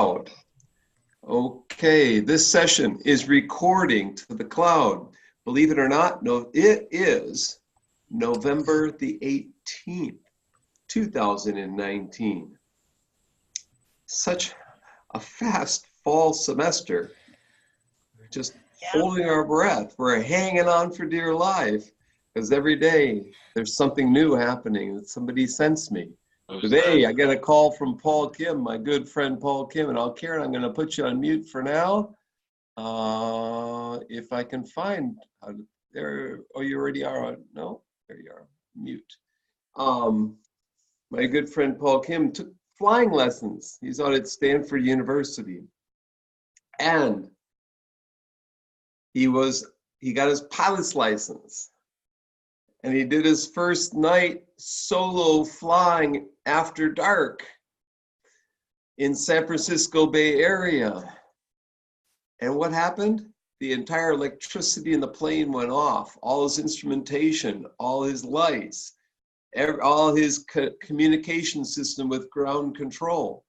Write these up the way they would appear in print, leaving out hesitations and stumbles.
cloud. Okay, this session is recording to the cloud. Believe it or not, no, it is November the 18th, 2019. Such a fast fall semester. Just holding our breath. We're hanging on for dear life because every day there's something new happening. Somebody sends me. Today I get a call from Paul Kim, my good friend Paul Kim, and Karen, I'm going to put you on mute for now. If I can find there. Oh, you already are on. No, there you are. Mute. My good friend Paul Kim took flying lessons. He's out at Stanford University, and he got his pilot's license, and he did his first night solo flying after dark in San Francisco Bay Area. And what happened? The entire electricity in the plane went off, all his instrumentation, all his lights, all his communication system with ground control.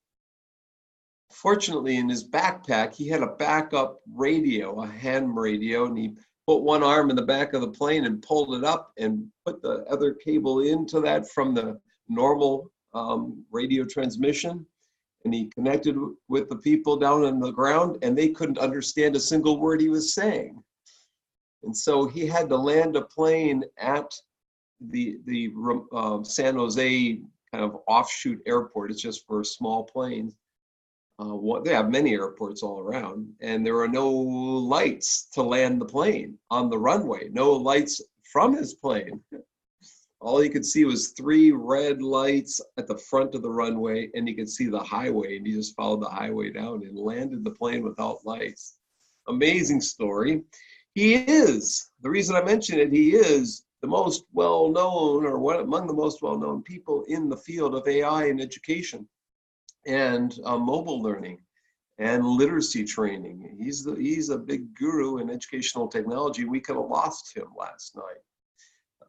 Fortunately, in his backpack, he had a backup radio, a ham radio, and he put one arm in the back of the plane and pulled it up and put the other cable into that from the normal radio transmission. And he connected with the people down on the ground, and they couldn't understand a single word he was saying. And so he had to land a plane at the San Jose kind of offshoot airport. It's just for small planes. They have many airports all around, and there are no lights to land the plane on the runway, no lights from his plane. All he could see was 3 red lights at the front of the runway, and he could see the highway, and he just followed the highway down and landed the plane without lights. Amazing story. The reason I mention it, he is the most well-known, or one among the most well-known people in the field of AI in education and mobile learning and literacy training. He's a big guru in educational technology. We could have lost him last night.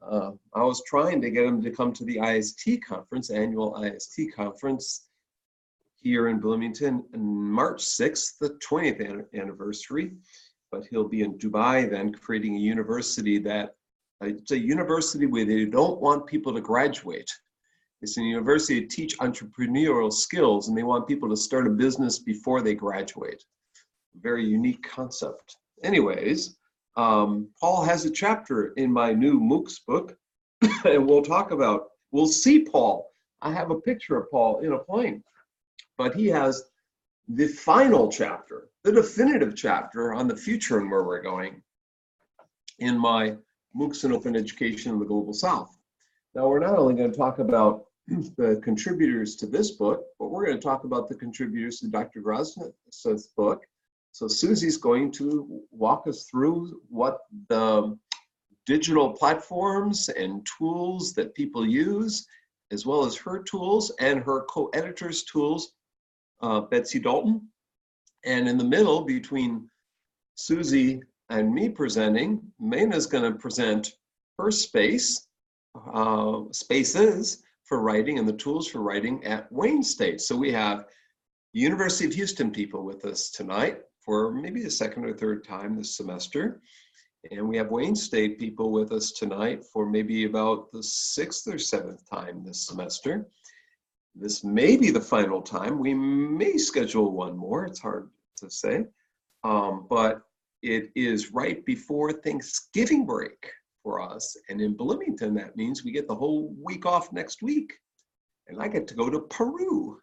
I was trying to get him to come to the IST conference, annual IST conference here in Bloomington on March 6th, the 20th anniversary, but he'll be in Dubai then creating a university it's a university where they don't want people to graduate. It's a university to teach entrepreneurial skills, and they want people to start a business before they graduate. Very unique concept. Anyways, Paul has a chapter in my new MOOCs book, and we'll see Paul. I have a picture of Paul in a plane, but he has the final chapter, the definitive chapter on the future and where we're going in my MOOCs and Open Education in the Global South. Now, we're not only going to talk about the contributors to this book, but we're going to talk about the contributors to Dr. Gronseth's book. So Susie's going to walk us through what the digital platforms and tools that people use, as well as her tools and her co-editor's tools, Betsy Dalton. And in the middle, between Susie and me presenting, Meina is going to present her spaces for writing and the tools for writing at Wayne State. So we have University of Houston people with us tonight for maybe the second or third time this semester. And we have Wayne State people with us tonight for maybe about the 6th or 7th time this semester. This may be the final time. We may schedule one more. It's hard to say. But it is right before Thanksgiving break for us. And in Bloomington, that means we get the whole week off next week. And I get to go to Peru,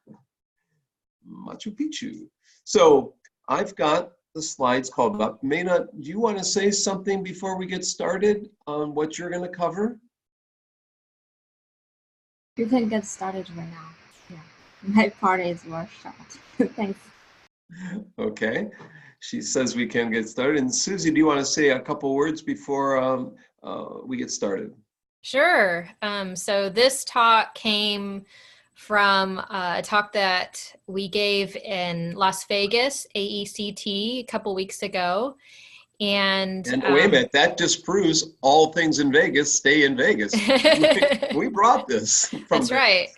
Machu Picchu. So I've got the slides called up. Meina, do you want to say something before we get started on what you're going to cover? You can get started right now. Yeah, my part is workshop. Thanks. Okay. She says we can get started. And Susie, do you want to say a couple words before we get started? Sure. So this talk came from a talk that we gave in Las Vegas, AECT, a couple weeks ago. And wait a minute, that disproves all things in Vegas stay in Vegas. We brought this from That's Vegas. Right.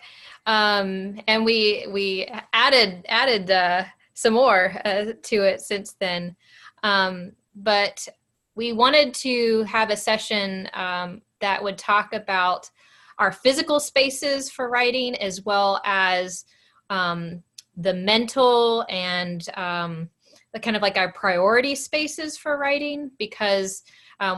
And we added some more to it since then. But we wanted to have a session that would talk about our physical spaces for writing, as well as the mental and the kind of like our priority spaces for writing, because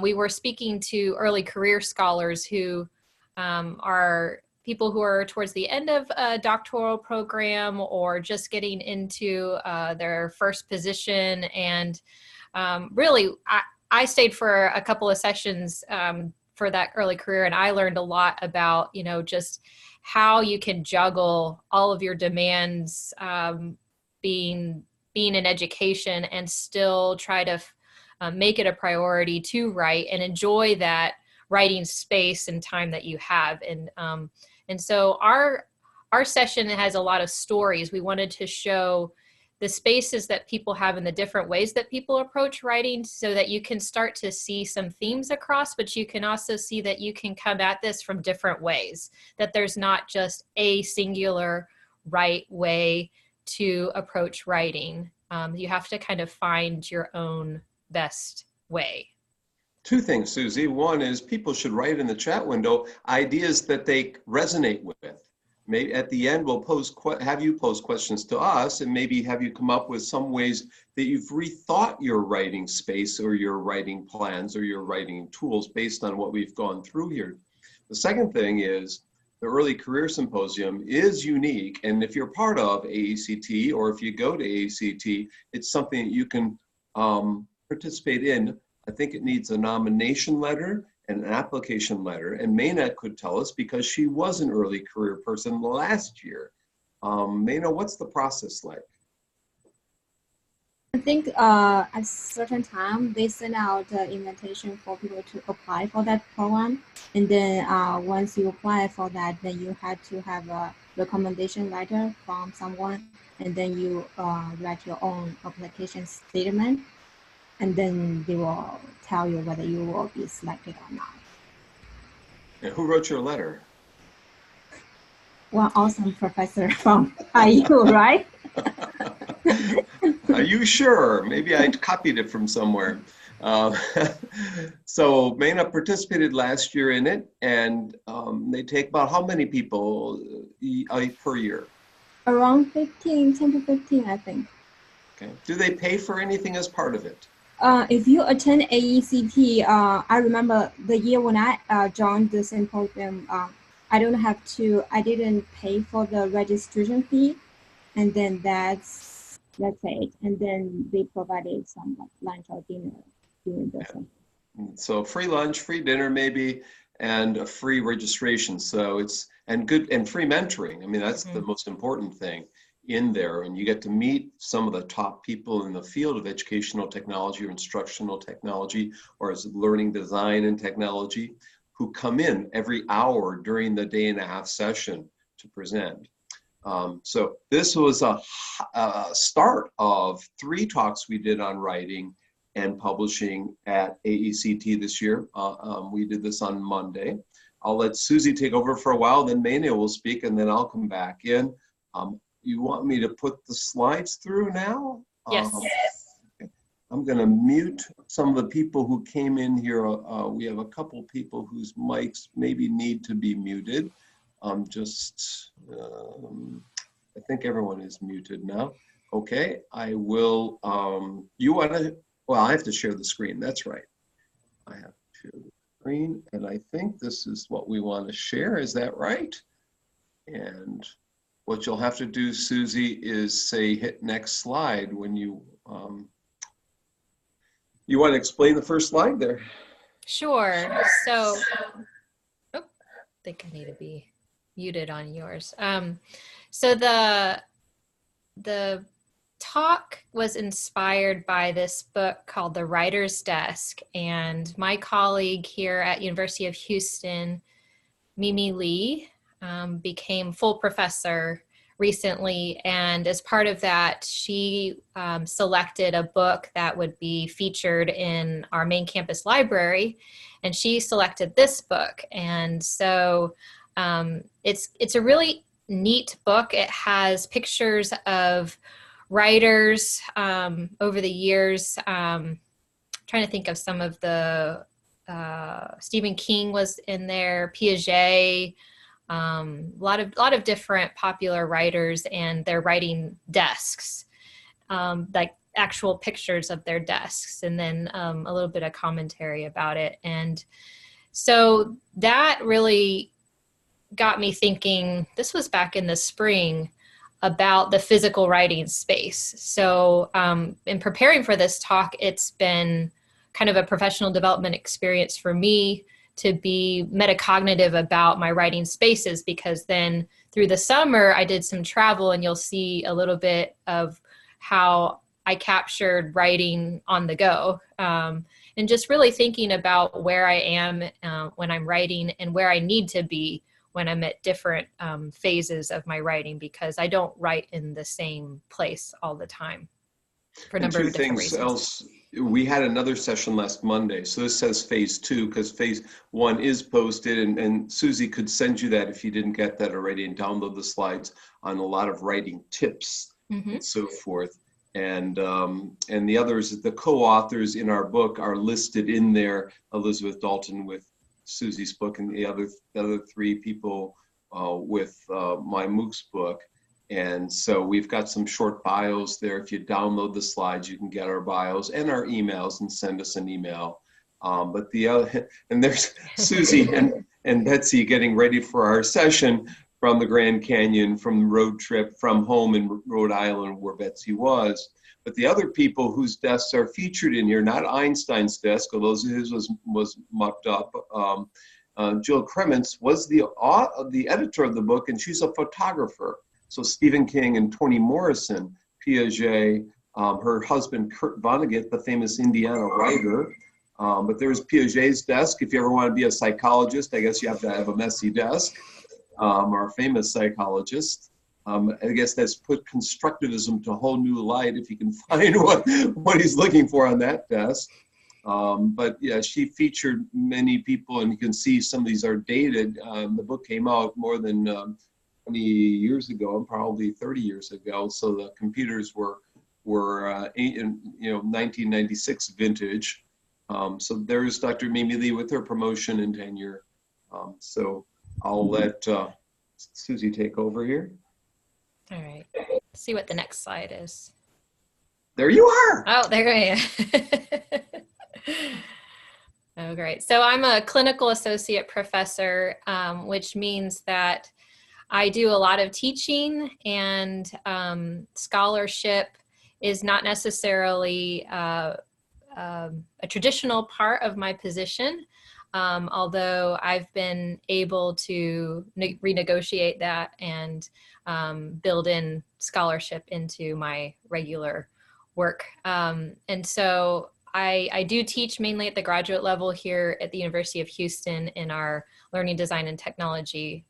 we were speaking to early career scholars who are people who are towards the end of a doctoral program or just getting into their first position. And really, I stayed for a couple of sessions for that early career, and I learned a lot about, you know, just how you can juggle all of your demands, being in education, and still try to make it a priority to write and enjoy that writing space and time that you have. And so our session has a lot of stories. We wanted to show the spaces that people have and the different ways that people approach writing, so that you can start to see some themes across, but you can also see that you can come at this from different ways, that there's not just a singular right way to approach writing. You have to kind of find your own best way. Two things, Susie. One is people should write in the chat window ideas that they resonate with. Maybe at the end we'll have you pose questions to us, and maybe have you come up with some ways that you've rethought your writing space or your writing plans or your writing tools based on what we've gone through here. The second thing is the Early Career Symposium is unique, and if you're part of AECT or if you go to AECT, it's something that you can participate in. I think it needs a nomination letter and an application letter, and Meina could tell us because she was an early career person last year. Meina, what's the process like? I think at a certain time, they send out the invitation for people to apply for that program. And then once you apply for that, then you have to have a recommendation letter from someone. And then you write your own application statement. And then they will tell you whether you will be selected or not. And who wrote your letter? One awesome professor from IU, right? Are you sure? Maybe I copied it from somewhere. So Meina participated last year in it, and they take about how many people per year? Around 10 to 15, I think. Okay. Do they pay for anything as part of it? If you attend AECT, I remember the year when I joined the symposium, I didn't pay for the registration fee, and then that's it. And then they provided some like lunch or dinner during the session. So free lunch, free dinner maybe, and a free registration. So it's and free mentoring. I mean, that's the most important thing in there, and you get to meet some of the top people in the field of educational technology or instructional technology, or as learning design and technology, who come in every hour during the day-and-a-half session to present. So this was a start of 3 talks we did on writing and publishing at AECT this year. We did this on Monday. I'll let Susie take over for a while, then Meina will speak, and then I'll come back in. You want me to put the slides through now? Yes. Okay. I'm going to mute some of the people who came in here. We have a couple people whose mics maybe need to be muted. I think everyone is muted now. Okay, I will, you want to, well, I have to share the screen. That's right. I have to share the screen, and I think this is what we want to share. Is that right? And what you'll have to do, Susie, is say hit next slide when you you want to explain the first slide there. Sure. So, I think I need to be muted on yours. So the talk was inspired by this book called The Writer's Desk, and my colleague here at University of Houston, Mimi Lee, became full professor recently, and as part of that, she selected a book that would be featured in our main campus library, and she selected this book. And so it's a really neat book. It has pictures of writers over the years. Trying to think of some of the, Stephen King was in there, Piaget, a lot of different popular writers and their writing desks, like actual pictures of their desks, and then a little bit of commentary about it. And so that really got me thinking, this was back in the spring, about the physical writing space. So in preparing for this talk, it's been kind of a professional development experience for me to be metacognitive about my writing spaces, because then through the summer I did some travel, and you'll see a little bit of how I captured writing on the go, and just really thinking about where I am when I'm writing, and where I need to be when I'm at different phases of my writing, because I don't write in the same place all the time for a number of different reasons. Else, we had another session last Monday. So this says phase 2, because phase 1 is posted, and Susie could send you that if you didn't get that already, and download the slides on a lot of writing tips and so forth. And the others, the co-authors in our book are listed in there. Elizabeth Dalton with Susie's book, and the other 3 people with my MOOC's book. And so we've got some short bios there. If you download the slides, you can get our bios and our emails and send us an email. But the other, and there's Susie and Betsy getting ready for our session from the Grand Canyon, from the road trip, from home in Rhode Island where Betsy was. But the other people whose desks are featured in here, not Einstein's desk, although his was mucked up. Jill Kremens was the editor of the book, and she's a photographer. So Stephen King and Toni Morrison, Piaget, her husband Curt Vonnegut, the famous Indiana writer. But there's Piaget's desk. If you ever want to be a psychologist, I guess you have to have a messy desk, or a famous psychologist. I guess that's put constructivism to a whole new light if you can find what he's looking for on that desk. But yeah, she featured many people, and you can see some of these are dated. The book came out more than 20 years ago, and probably 30 years ago. So the computers were 1996 vintage. So there's Dr. Mimi Lee with her promotion and tenure. So I'll let Susie take over here. All right. Let's see what the next slide is. There you are. Oh, there I am. Oh, great. So I'm a clinical associate professor, which means that I do a lot of teaching, and scholarship is not necessarily a traditional part of my position, although I've been able to renegotiate that and build in scholarship into my regular work. And so I do teach mainly at the graduate level here at the University of Houston in our Learning, Design, and Technology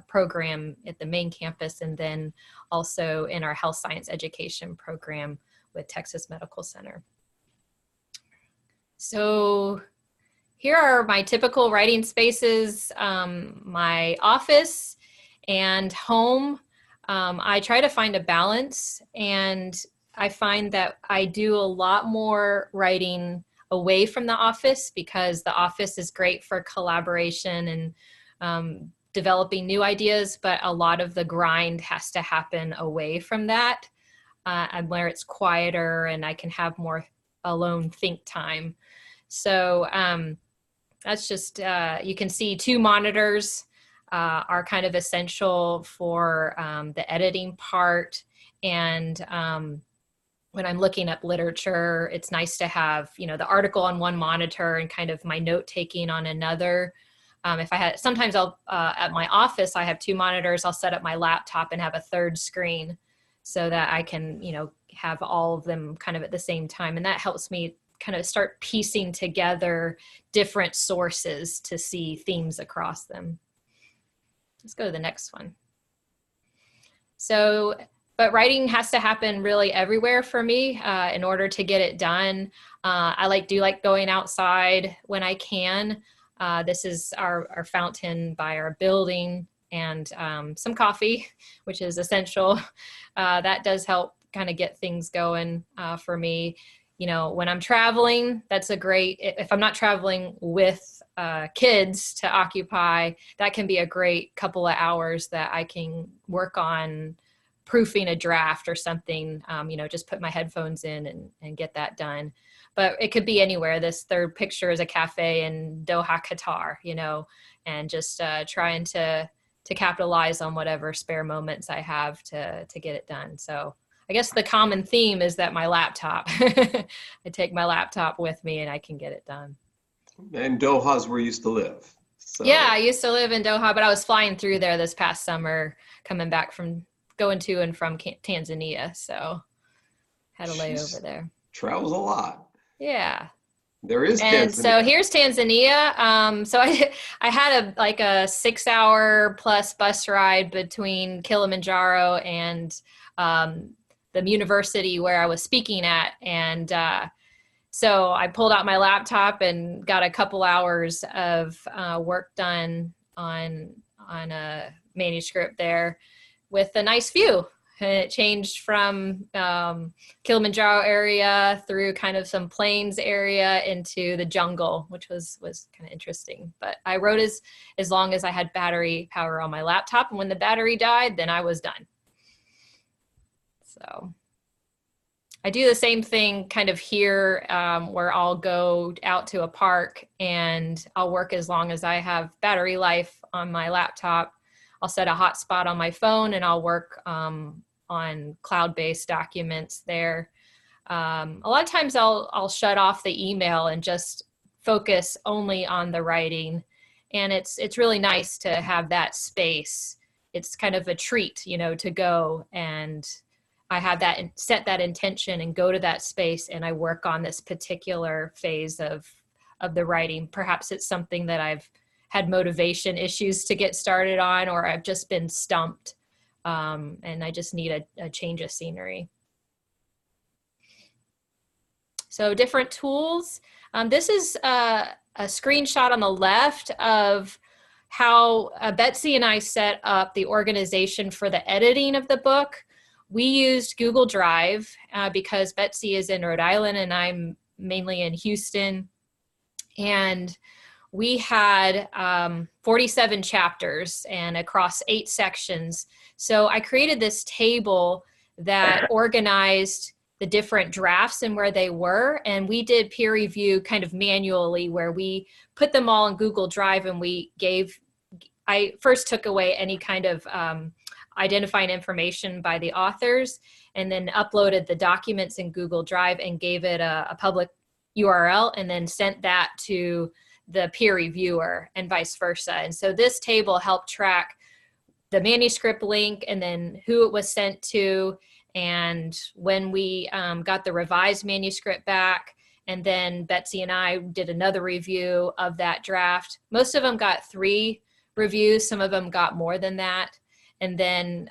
program at the main campus, and then also in our Health Science Education program with Texas Medical Center. So here are my typical writing spaces, my office and home. I try to find a balance, and I find that I do a lot more writing away from the office, because the office is great for collaboration and developing new ideas, but a lot of the grind has to happen away from that, and where it's quieter and I can have more alone think time. So that's just, you can see 2 monitors are kind of essential for the editing part. And when I'm looking up literature, it's nice to have, the article on one monitor and kind of my note taking on another. If I had, sometimes I'll, at my office, I have 2 monitors. I'll set up my laptop and have a 3rd screen so that I can, have all of them kind of at the same time. And that helps me kind of start piecing together different sources to see themes across them. Let's go to the next one. So, but writing has to happen really everywhere for me in order to get it done. I do like going outside when I can. This is our fountain by our building, and some coffee, which is essential. That does help kind of get things going for me. You know, when I'm traveling, that's a great, if I'm not traveling with kids to occupy, that can be a great couple of hours that I can work on proofing a draft or something, you know, just put my headphones in and get that done. But it could be anywhere. This third picture is a cafe in Doha, Qatar, you know, and just trying to capitalize on whatever spare moments I have to get it done. So I guess the common theme is that my laptop, I take my laptop with me and I can get it done. And Doha's where you used to live. So. Yeah, I used to live in Doha, but I was flying through there this past summer, coming back from going to and from Tanzania. So had a layover there. Travels a lot. Yeah. There is and Tanzania. So here's Tanzania. So I had a 6-hour plus bus ride between Kilimanjaro and the university where I was speaking at. And so I pulled out my laptop and got a couple hours of work done on a manuscript there with a nice view. And it changed from Kilimanjaro area through kind of some plains area into the jungle, which was kind of interesting. But I wrote as long as I had battery power on my laptop. And when the battery died, then I was done. So I do the same thing kind of here where I'll go out to a park and I'll work as long as I have battery life on my laptop. I'll set a hotspot on my phone and I'll work on cloud-based documents there. A lot of times I'll shut off the email and just focus only on the writing. And it's really nice to have that space. It's kind of a treat, you know, to go and I have that and set that intention and go to that space and I work on this particular phase of the writing. Perhaps it's something that I've had motivation issues to get started on, or I've just been stumped and I just need a change of scenery. So different tools. This is a screenshot on the left of how Betsy and I set up the organization for the editing of the book. We used Google Drive because Betsy is in Rhode Island and I'm mainly in Houston. And we had 47 chapters and across 8 sections. So I created this table that organized the different drafts and where they were. And we did peer review kind of manually where we put them all in Google Drive and I first took away any kind of identifying information by the authors and then uploaded the documents in Google Drive and gave it a public URL and then sent that to the peer reviewer and vice versa. And so this table helped track the manuscript link and then who it was sent to and when we got the revised manuscript back. And then Betsy and I did another review of that draft. Most of them got 3 reviews. Some of them got more than that. And then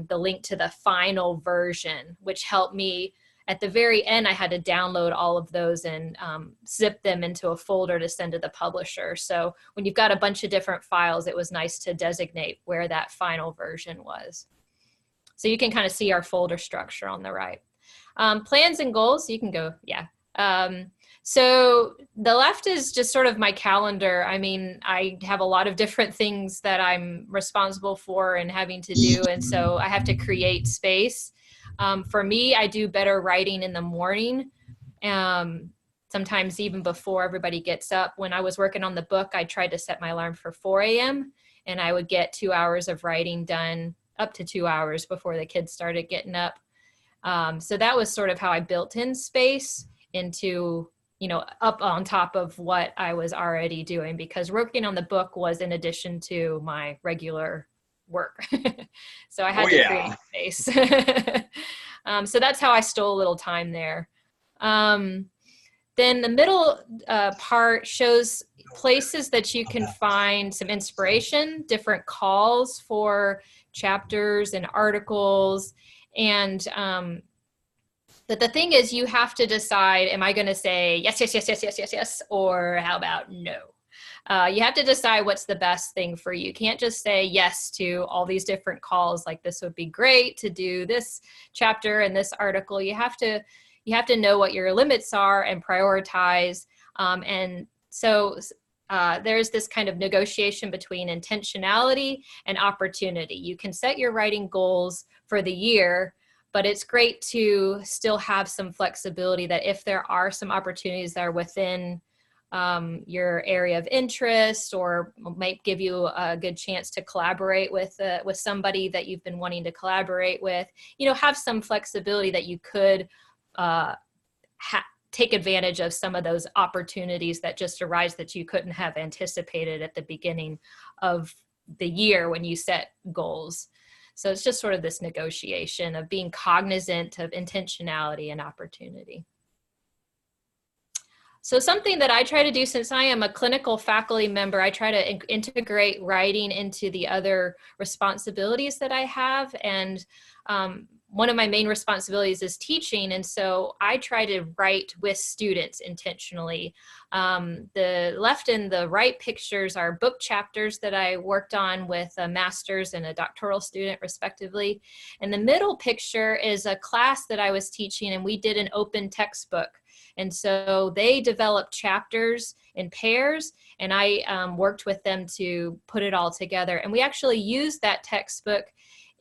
the link to the final version, which helped me. At the very end, I had to download all of those and zip them into a folder to send to the publisher. So when you've got a bunch of different files, it was nice to designate where that final version was. So you can kind of see our folder structure on the right. Plans and goals, you can go, yeah. So the left is just sort of my calendar. I mean, I have a lot of different things that I'm responsible for and having to do. And so I have to create space. For me, I do better writing in the morning, sometimes even before everybody gets up. When I was working on the book, I tried to set my alarm for 4 a.m. and I would get 2 hours of writing done, up to 2 hours before the kids started getting up. So that was sort of how I built in space into, you know, up on top of what I was already doing, because working on the book was in addition to my regular work. So I had to create space. So that's how I stole a little time there. Then the middle part shows places that you can find some inspiration, different calls for chapters and articles. And but the thing is, you have to decide, am I going to say yes, yes, yes, yes, yes, yes, yes, or how about no? You have to decide what's the best thing for you. You can't just say yes to all these different calls, like this would be great to do this chapter and this article. You have to know what your limits are and prioritize. And so there's this kind of negotiation between intentionality and opportunity. You can set your writing goals for the year, but it's great to still have some flexibility that if there are some opportunities that are within your area of interest, or might give you a good chance to collaborate with somebody that you've been wanting to collaborate with, have some flexibility that you could take advantage of some of those opportunities that just arise that you couldn't have anticipated at the beginning of the year when you set goals. So it's just sort of this negotiation of being cognizant of intentionality and opportunity. So something that I try to do, since I am a clinical faculty member, I try to integrate writing into the other responsibilities that I have. And one of my main responsibilities is teaching. And so I try to write with students intentionally. The left and the right pictures are book chapters that I worked on with a master's and a doctoral student respectively. And the middle picture is a class that I was teaching, and we did an open textbook. And so they developed chapters in pairs, and I worked with them to put it all together. And we actually used that textbook.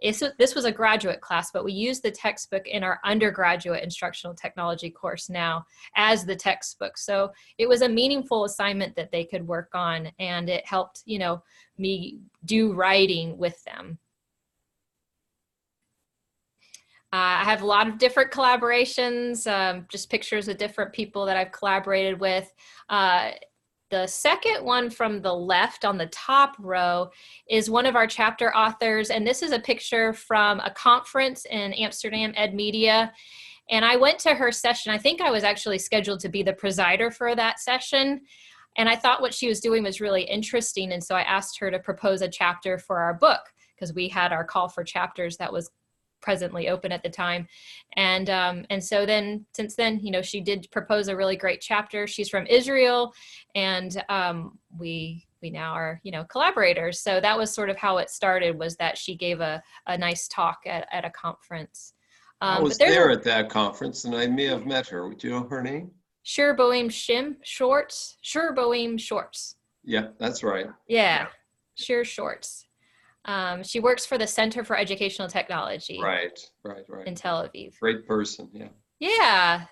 This was a graduate class, but we used the textbook in our undergraduate instructional technology course now as the textbook. So it was a meaningful assignment that they could work on, and it helped, me do writing with them. I have a lot of different collaborations, just pictures of different people that I've collaborated with. The second one from the left on the top row is one of our chapter authors. And this is a picture from a conference in Amsterdam, Ed Media. And I went to her session. I think I was actually scheduled to be the presider for that session. And I thought what she was doing was really interesting. And so I asked her to propose a chapter for our book, because we had our call for chapters that was presently open at the time. And so then, since then, she did propose a really great chapter. She's from Israel, and we now are, collaborators. So that was sort of how it started, was that she gave a nice talk at a conference. I was there at that conference, and I may have met her. Would you know her name? Shurboim Shorts. Shurboim Shorts. Yeah, that's right. Yeah. Shur Shorts. She works for the Center for Educational Technology. Right. In Tel Aviv. Great person, yeah. Yeah.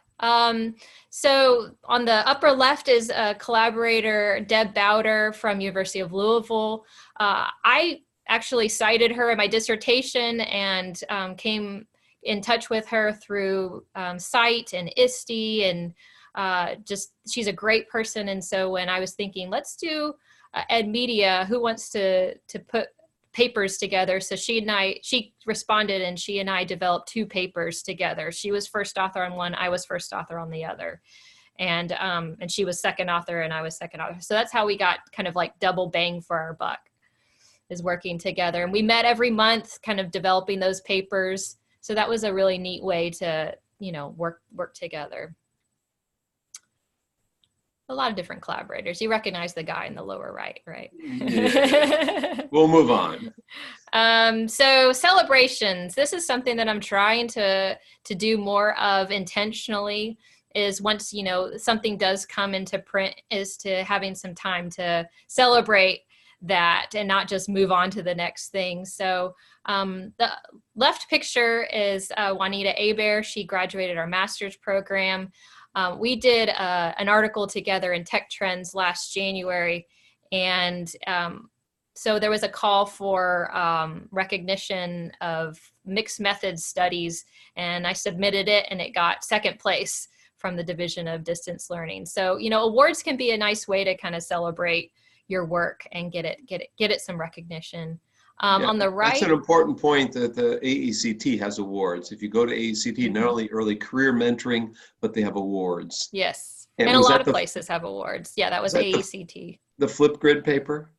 So on the upper left is a collaborator, Deb Bowder from University of Louisville. I actually cited her in my dissertation and came in touch with her through CITE and ISTE, and she's a great person. And so when I was thinking, let's do Ed Media, who wants to put papers together? So she responded, and she and I developed 2 papers together. She was first author on one, I was first author on the other. And she was second author and I was second author. So that's how we got kind of like double bang for our buck, is working together. And we met every month kind of developing those papers. So that was a really neat way to, work together. A lot of different collaborators. You recognize the guy in the lower right? Yeah. We'll move on. So celebrations. This is something that I'm trying to do more of intentionally, is once, something does come into print, is to having some time to celebrate that and not just move on to the next thing. So the left picture is Juanita Aber. She graduated our master's program. We did an article together in Tech Trends last January, and so there was a call for recognition of mixed methods studies, and I submitted it, and it got second place from the Division of Distance Learning. So, awards can be a nice way to kind of celebrate your work and get it some recognition. On the right, that's an important point, that the AECT has awards. If you go to AECT, not only early career mentoring, but they have awards. Yes, and a lot of places have awards. Yeah, that was AECT. The Flipgrid paper?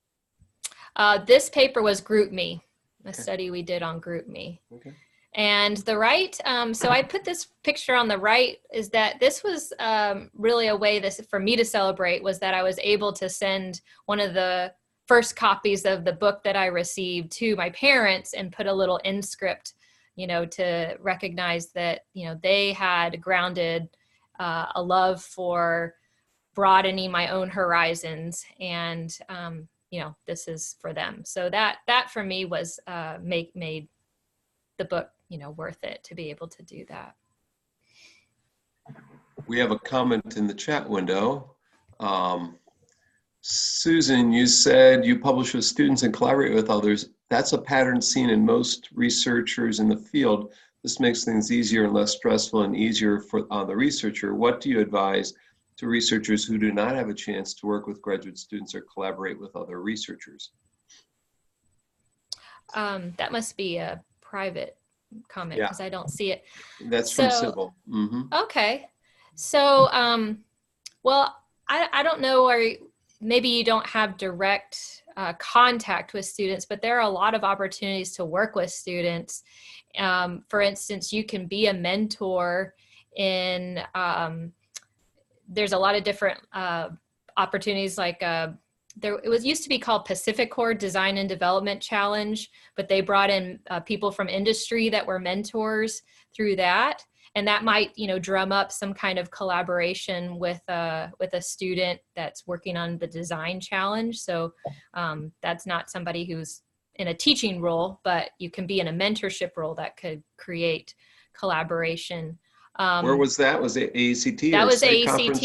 This paper was GroupMe, a study we did on GroupMe. Okay. And the right, so I put this picture on the right, is that this was really a way this for me to celebrate, was that I was able to send one of the first copies of the book that I received to my parents and put a little inscript, to recognize that, they had grounded a love for broadening my own horizons. And, this is for them. So that for me was made the book, worth it to be able to do that. We have a comment in the chat window. Susan, you said you publish with students and collaborate with others. That's a pattern seen in most researchers in the field. This makes things easier and less stressful and easier for the researcher. What do you advise to researchers who do not have a chance to work with graduate students or collaborate with other researchers? That must be a private comment because I don't see it. That's from Sybil. Mm-hmm. Okay. So, well, I don't know, or maybe you don't have direct contact with students, but there are a lot of opportunities to work with students. For instance, you can be a mentor in, there's a lot of different opportunities, like it used to be called Pacific Core Design and Development Challenge, but they brought in people from industry that were mentors through that. And that might, drum up some kind of collaboration with a student that's working on the design challenge. So that's not somebody who's in a teaching role, but you can be in a mentorship role that could create collaboration. Where was that? Was it AECT? That was AECT. Conference?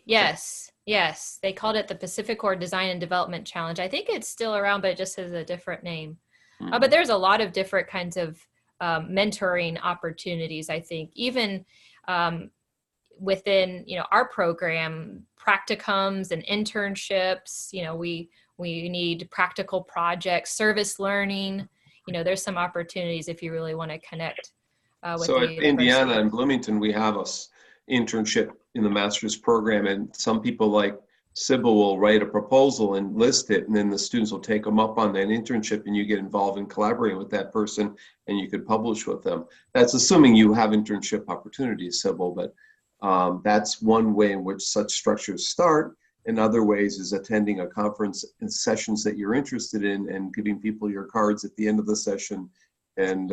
Yes. Yes. They called it the Pacific Core Design and Development Challenge. I think it's still around, but it just has a different name. Mm-hmm. But there's a lot of different kinds of mentoring opportunities, I think, even within, our program, practicums and internships, we need practical projects, service learning, there's some opportunities if you really want to connect with so the at university. Indiana and Bloomington, we have a internship in the master's program, and some people like Sybil will write a proposal and list it, and then the students will take them up on that internship, and you get involved in collaborating with that person, and you could publish with them. That's assuming you have internship opportunities, Sybil, but that's one way in which such structures start. And other ways is attending a conference and sessions that you're interested in and giving people your cards at the end of the session, and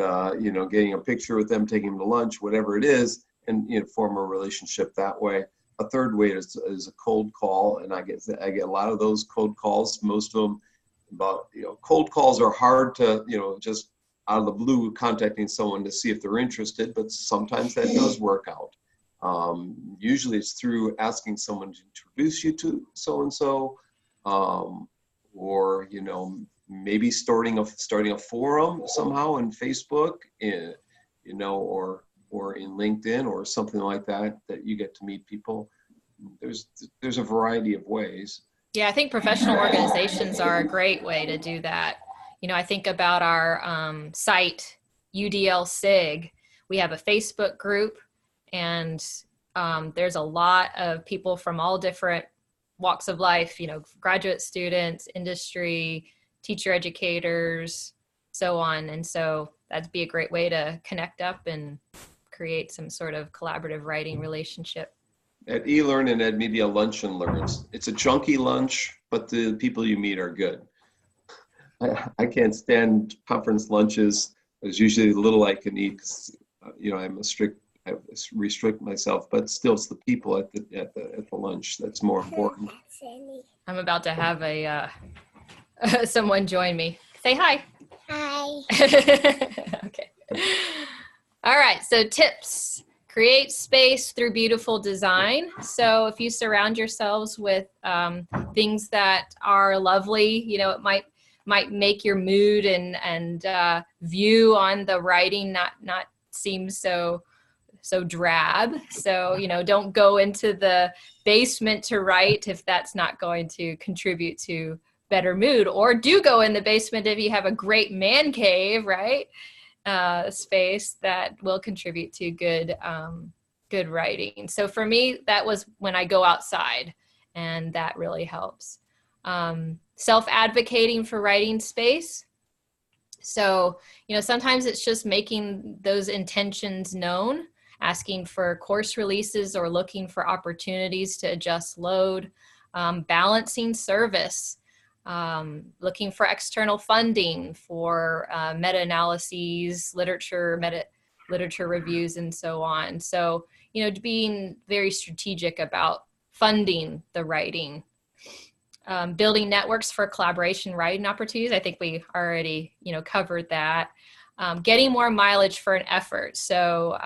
getting a picture with them, taking them to lunch, whatever it is, and form a relationship that way. A third way is a cold call, and I get a lot of those cold calls. Most of them, cold calls are hard to just out of the blue contacting someone to see if they're interested, but sometimes that does work out. Usually it's through asking someone to introduce you to so and so, or maybe starting a forum somehow in Facebook, or in LinkedIn or something like that you get to meet people. There's a variety of ways. Yeah, I think professional organizations are a great way to do that. I think about our site, UDL SIG. We have a Facebook group, and there's a lot of people from all different walks of life, graduate students, industry, teacher educators, so on. And so that'd be a great way to connect up and create some sort of collaborative writing relationship. At eLearn and EdMedia Lunch and Learns, it's a chunky lunch, but the people you meet are good. I can't stand conference lunches. There's usually little I can eat because I restrict myself, but still it's the people at the lunch that's more important. I'm about to have someone join me. Say hi. Hi. Okay. All right, so tips. Create space through beautiful design. So if you surround yourselves with things that are lovely, it might make your mood and view on the writing not seem so drab. So, don't go into the basement to write if that's not going to contribute to better mood, or do go in the basement if you have a great man cave, right? Space that will contribute to good writing. So for me, that was when I go outside, and that really helps. Self-advocating for writing space. So, sometimes it's just making those intentions known, asking for course releases or looking for opportunities to adjust load, balancing service, looking for external funding for meta-analyses, literature reviews, and so on. So, being very strategic about funding the writing. Building networks for collaboration writing opportunities. I think we already, covered that. Getting more mileage for an effort. So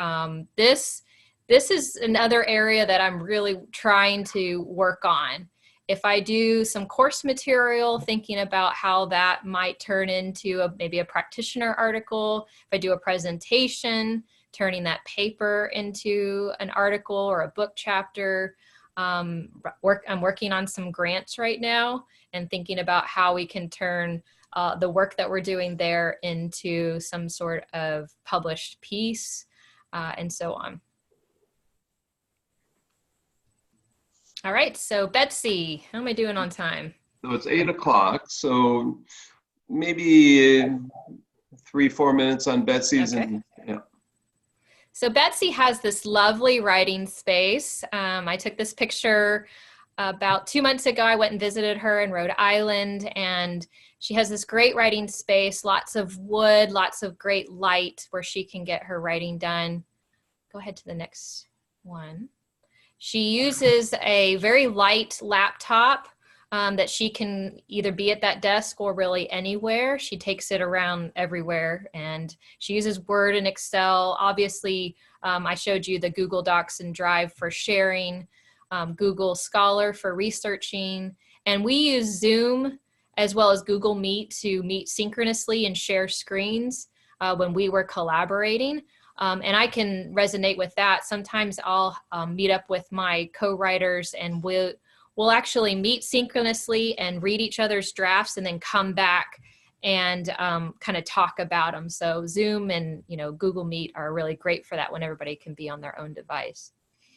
this is another area that I'm really trying to work on. If I do some course material, thinking about how that might turn into maybe a practitioner article. If I do a presentation, turning that paper into an article or a book chapter. I'm working on some grants right now and thinking about how we can turn the work that we're doing there into some sort of published piece, and so on. All right, so Betsy, how am I doing on time? So it's 8 o'clock, so maybe 3-4 minutes on Betsy's. Okay. And yeah. So Betsy has this lovely writing space. I took this picture about 2 months ago. I went and visited her in Rhode Island, and she has this great writing space, lots of wood, lots of great light where she can get her writing done. Go ahead to the next one. She uses a very light laptop that she can either be at that desk or really anywhere. She takes it around everywhere, and she uses Word and Excel. Obviously, I showed you the Google Docs and Drive for sharing, Google Scholar for researching, and we use Zoom as well as Google Meet to meet synchronously and share screens when we were collaborating. And I can resonate with that. Sometimes I'll meet up with my co-writers, and we'll actually meet synchronously and read each other's drafts and then come back and kind of talk about them. So Zoom and Google Meet are really great for that when everybody can be on their own device.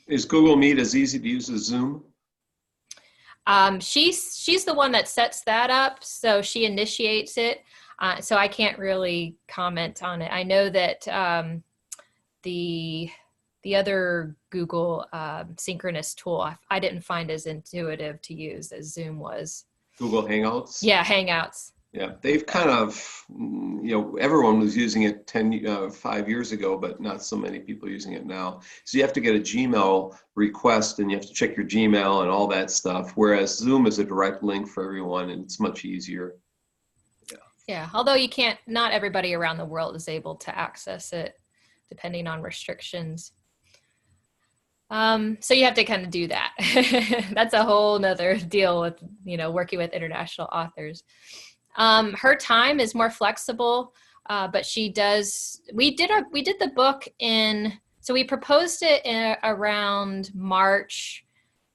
Is Google Meet as easy to use as Zoom? She's the one that sets that up, so she initiates it. So I can't really comment on it. I know that the other Google synchronous tool, I didn't find as intuitive to use as Zoom was. Google Hangouts? Yeah, Hangouts. Yeah, they've kind of, everyone was using it 5 years ago, but not so many people using it now. So you have to get a Gmail request, and you have to check your Gmail and all that stuff, whereas Zoom is a direct link for everyone, and it's much easier. Yeah, although not everybody around the world is able to access it, depending on restrictions. So you have to kind of do that. That's a whole nother deal with, working with international authors. Her time is more flexible, but we did the book so we proposed it around March,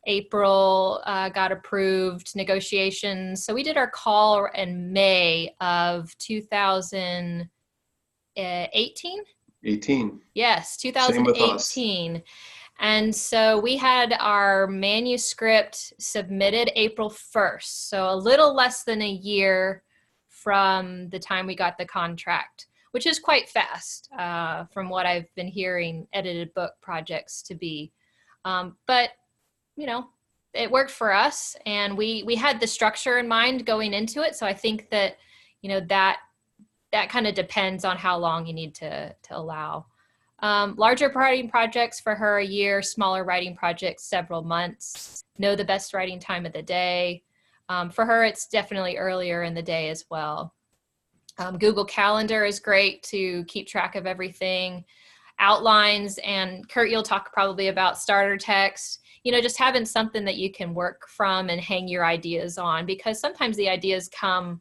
April, got approved, negotiations. So we did our call in May of 2018. 18. Yes, 2018. And so we had our manuscript submitted April 1st. So a little less than a year from the time we got the contract, which is quite fast from what I've been hearing edited book projects to be. But, it worked for us, and we had the structure in mind going into it. So I think that, that kind of depends on how long you need to allow. Larger writing projects for her, a year, smaller writing projects, several months. Know the best writing time of the day. For her, it's definitely earlier in the day as well. Google Calendar is great to keep track of everything. Outlines, and Curt, you'll talk probably about starter text. Just having something that you can work from and hang your ideas on, because sometimes the ideas come,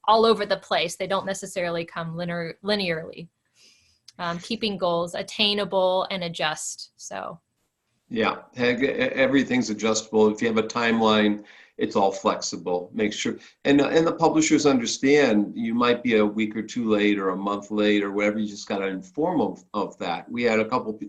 all over the place. They don't necessarily come linearly. Keeping goals attainable and adjust. So. Yeah, everything's adjustable. If you have a timeline, it's all flexible. Make sure, and the publishers understand you might be a week or two late or a month late or whatever. You just got to inform of that. We had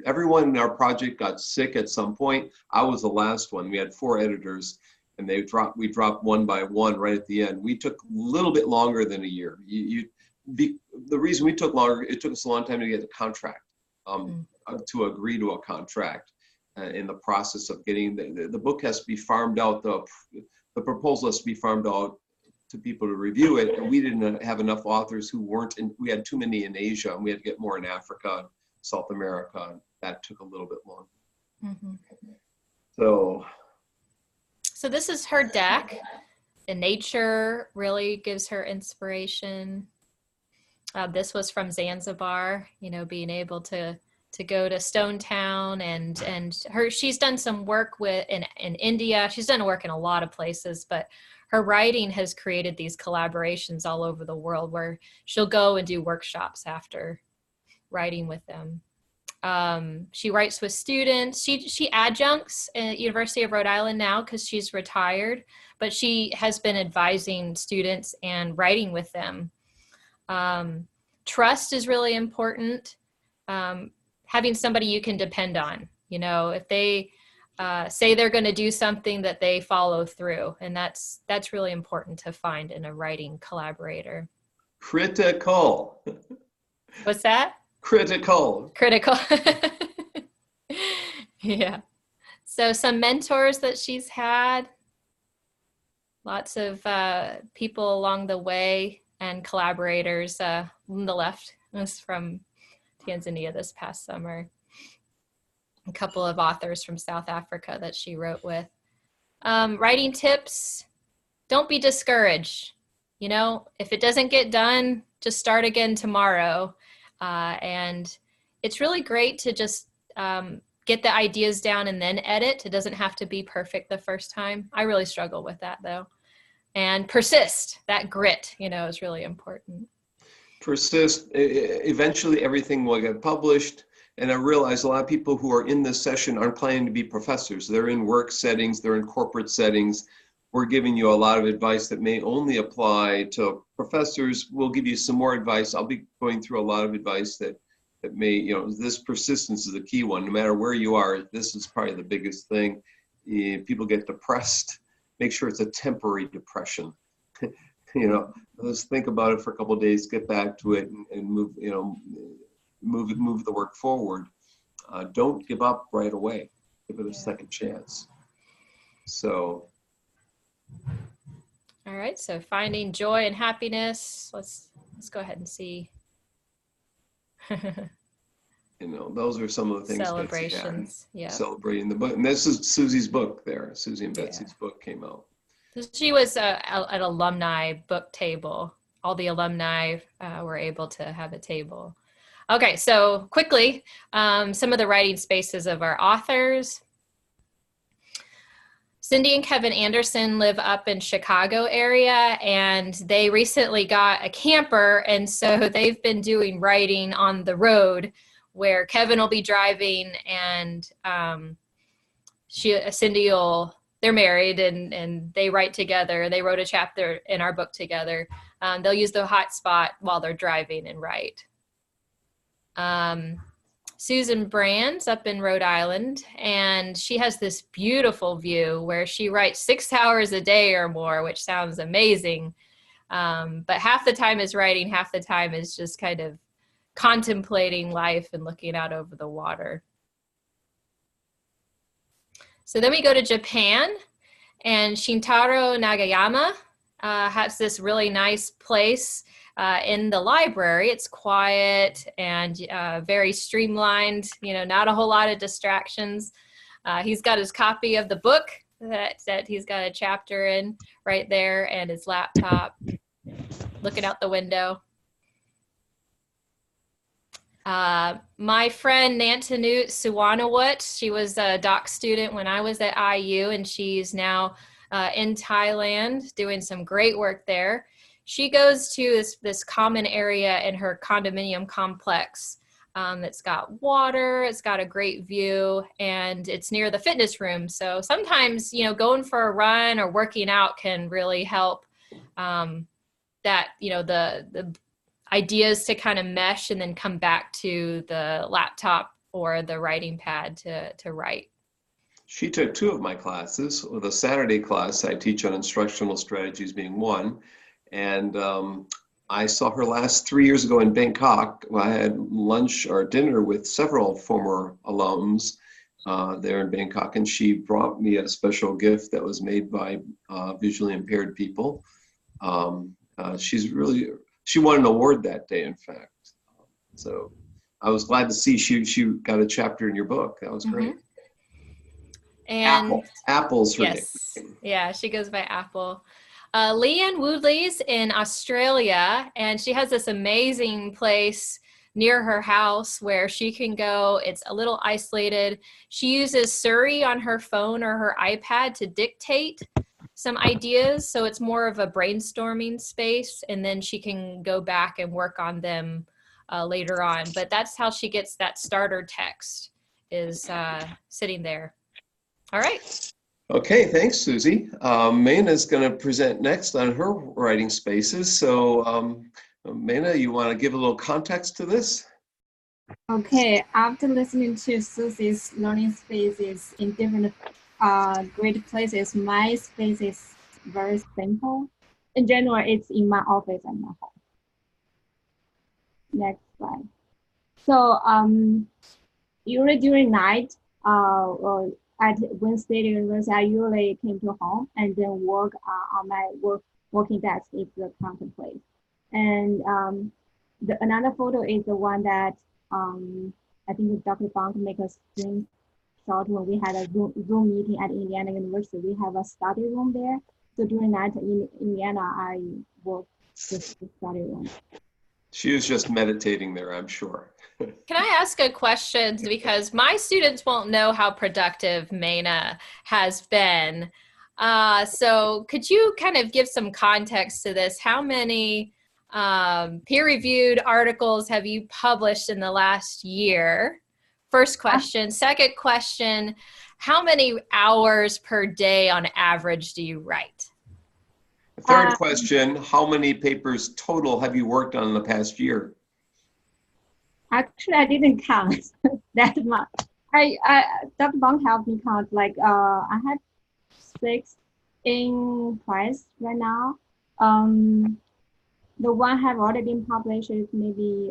everyone in our project got sick at some point. I was the last one. We had 4 editors, and we dropped one by one right at the end. We took a little bit longer than a year. the reason we took longer, it took us a long time to get a contract, to agree to a contract. In the process of getting the book has to be farmed out, the proposal has to be farmed out to people to review it, and we didn't have enough authors who weren't in, we had too many in Asia, and we had to get more in Africa, South America, and that took a little bit longer. Mm-hmm. So this is her deck, and nature really gives her inspiration. This was from Zanzibar, you know, being able to go to Stone Town, and she's done some work in India. She's done work in a lot of places, but her writing has created these collaborations all over the world where she'll go and do workshops after writing with them. She writes with students. She adjuncts at University of Rhode Island now because she's retired, but she has been advising students and writing with them. Trust is really important. Having somebody you can depend on, you know, if they say they're going to do something, that they follow through. And that's really important to find in a writing collaborator. Critical. What's that? Critical. Yeah. So some mentors that she's had, lots of people along the way, and collaborators. On the left was from Tanzania this past summer. A couple of authors from South Africa that she wrote with. Writing tips, don't be discouraged. You know, if it doesn't get done, just start again tomorrow. And it's really great to just get the ideas down and then edit. It doesn't have to be perfect the first time. I really struggle with that though. And persist, that grit, you know, is really important. Persist. Eventually everything will get published. And I realize a lot of people who are in this session aren't planning to be professors. They're in work settings, they're in corporate settings. We're giving you a lot of advice that may only apply to professors. We'll give you some more advice. I'll be going through a lot of advice that may, you know, this persistence is a key one. No matter where you are, this is probably the biggest thing. If people get depressed, make sure it's a temporary depression. You know, let's think about it for a couple of days, get back to it, and move, you know, move the work forward. Don't give up right away. Give it a second chance. So. All right, so finding joy and happiness. Let's go ahead and see. You know, those are some of the things. Celebrations, yeah. Celebrating the book, and this is Susie's book. There, Susie and Betsy's book came out. She was at an alumni book table. All the alumni were able to have a table. Okay, so quickly, some of the writing spaces of our authors. Cindy and Kevin Anderson live up in Chicago area, and they recently got a camper, and so they've been doing writing on the road where Kevin will be driving, and Cindy will, they're married, and they write together. They wrote a chapter in our book together. They'll use the hotspot while they're driving and write. Susan Brand's up in Rhode Island, and she has this beautiful view where she writes 6 hours a day or more, which sounds amazing. But half the time is writing, half the time is just kind of contemplating life and looking out over the water. So then we go to Japan, and Shintaro Nagayama has this really nice place in the library. It's quiet and very streamlined, you know, not a whole lot of distractions. He's got his copy of the book that he's got a chapter in right there, and his laptop, looking out the window. My friend Nantanoot Suwannawut, she was a doc student when I was at IU, and she's now in Thailand doing some great work there. She goes to this common area in her condominium complex that's got water, it's got a great view, and it's near the fitness room. So sometimes, you know, going for a run or working out can really help that, you know, the ideas to kind of mesh and then come back to the laptop or the writing pad to write. She took 2 of my classes. With a Saturday class I teach on instructional strategies being one, and I saw her last 3 years ago in Bangkok. I had lunch or dinner with several former alums there in Bangkok, and she brought me a special gift that was made by visually impaired people. She won an award that day, in fact. So I was glad to see she got a chapter in your book. That was great. And Apple's her yes, name. yeah, she goes by Apple. Leanne Woodley's in Australia, and she has this amazing place near her house where she can go. It's a little isolated. She uses Siri on her phone or her iPad to dictate some ideas, so it's more of a brainstorming space, and then she can go back and work on them later on. But that's how she gets that starter text, is sitting there. All right. Okay, thanks, Susie. Meina is going to present next on her writing spaces. So, Meina, you want to give a little context to this? Okay, after listening to Susie's learning spaces in different great places, my space is very simple. In general, it's in my office and my home. Next slide. So usually during night, or at Wayne State University, I usually came to home and then work on my working desk if the contemplate. And another photo is the one that I think Dr. Bonk make a screenshot when we had a Zoom meeting at Indiana University. We have a study room there. So during night in Indiana, I work just the study room. She was just meditating there, I'm sure. Can I ask a question? Because my students won't know how productive Meina has been. So could you kind of give some context to this? How many peer-reviewed articles have you published in the last year? First question. Second question, how many hours per day on average do you write? Third question, how many papers total have you worked on in the past year? Actually, I didn't count that much. Dr. Bonk helped me count, like I had 6 in class right now. The one have already been published is maybe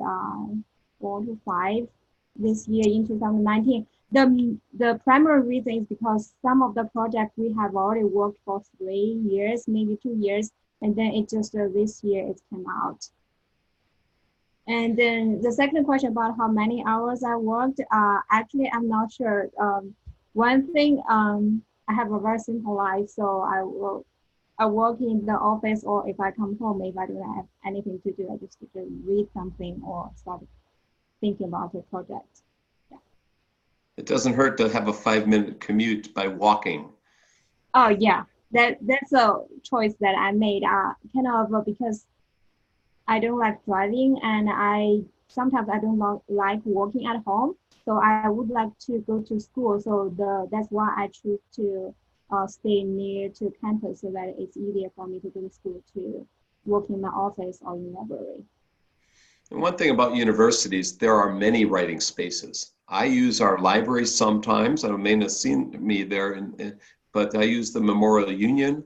4 to 5 this year in 2019. The primary reason is because some of the projects we have already worked for 3 years, maybe 2 years, and then it just this year it came out. And then the second question about how many hours I worked, actually I'm not sure. One thing, I have a very simple life, so I work in the office, or if I come home, if I don't have anything to do, I just read something or start thinking about a project. Yeah. It doesn't hurt to have a 5-minute commute by walking. Oh yeah, that's a choice that I made. Kind of because I don't like driving, and sometimes I don't like working at home. So I would like to go to school. So that's why I choose to stay near to campus, so that it's easier for me to go to school to work in my office or in library. And one thing about universities, there are many writing spaces. I use our library sometimes. I may have seen me there, but I use the Memorial Union.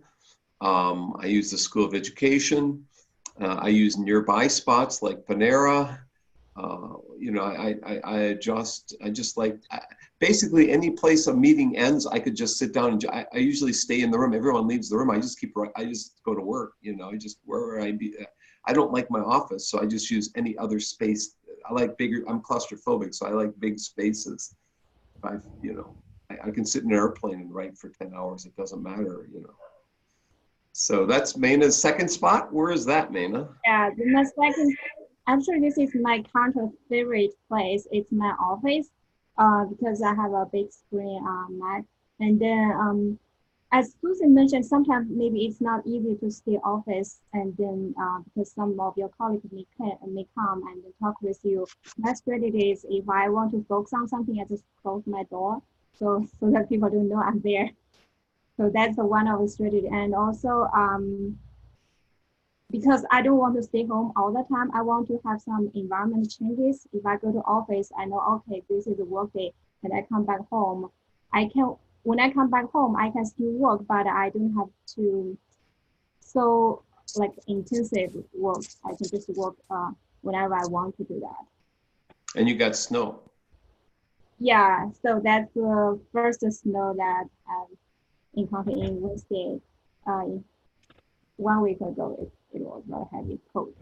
I use the School of Education. I use nearby spots like Panera. You know, I just like, basically any place a meeting ends, I could just sit down and I usually stay in the room. Everyone leaves the room. I just go to work, you know, wherever I be. I don't like my office, so I just use any other space. I like bigger, I'm claustrophobic, so I like big spaces. I can sit in an airplane and write for 10 hours. It doesn't matter, you know. So that's Meina's second spot. Where is that, Meina? Yeah, my second, actually this is my current favorite place. It's my office, because I have a big screen Mac. And then as Susie mentioned, sometimes maybe it's not easy to stay office, and then because some of your colleagues may come and talk with you. My strategy is, if I want to focus on something, I just close my door so that people don't know I'm there. So that's one of the strategy. And also because I don't want to stay home all the time, I want to have some environment changes. If I go to office, I know, okay, this is a work day, and I come back home. When I come back home, I can still work, but I don't have to. So like intensive work. I can just work whenever I want to do that. And you got snow. Yeah, so that's the first snow that I've encountered in Wednesday. 1 week ago, it was very heavy cold.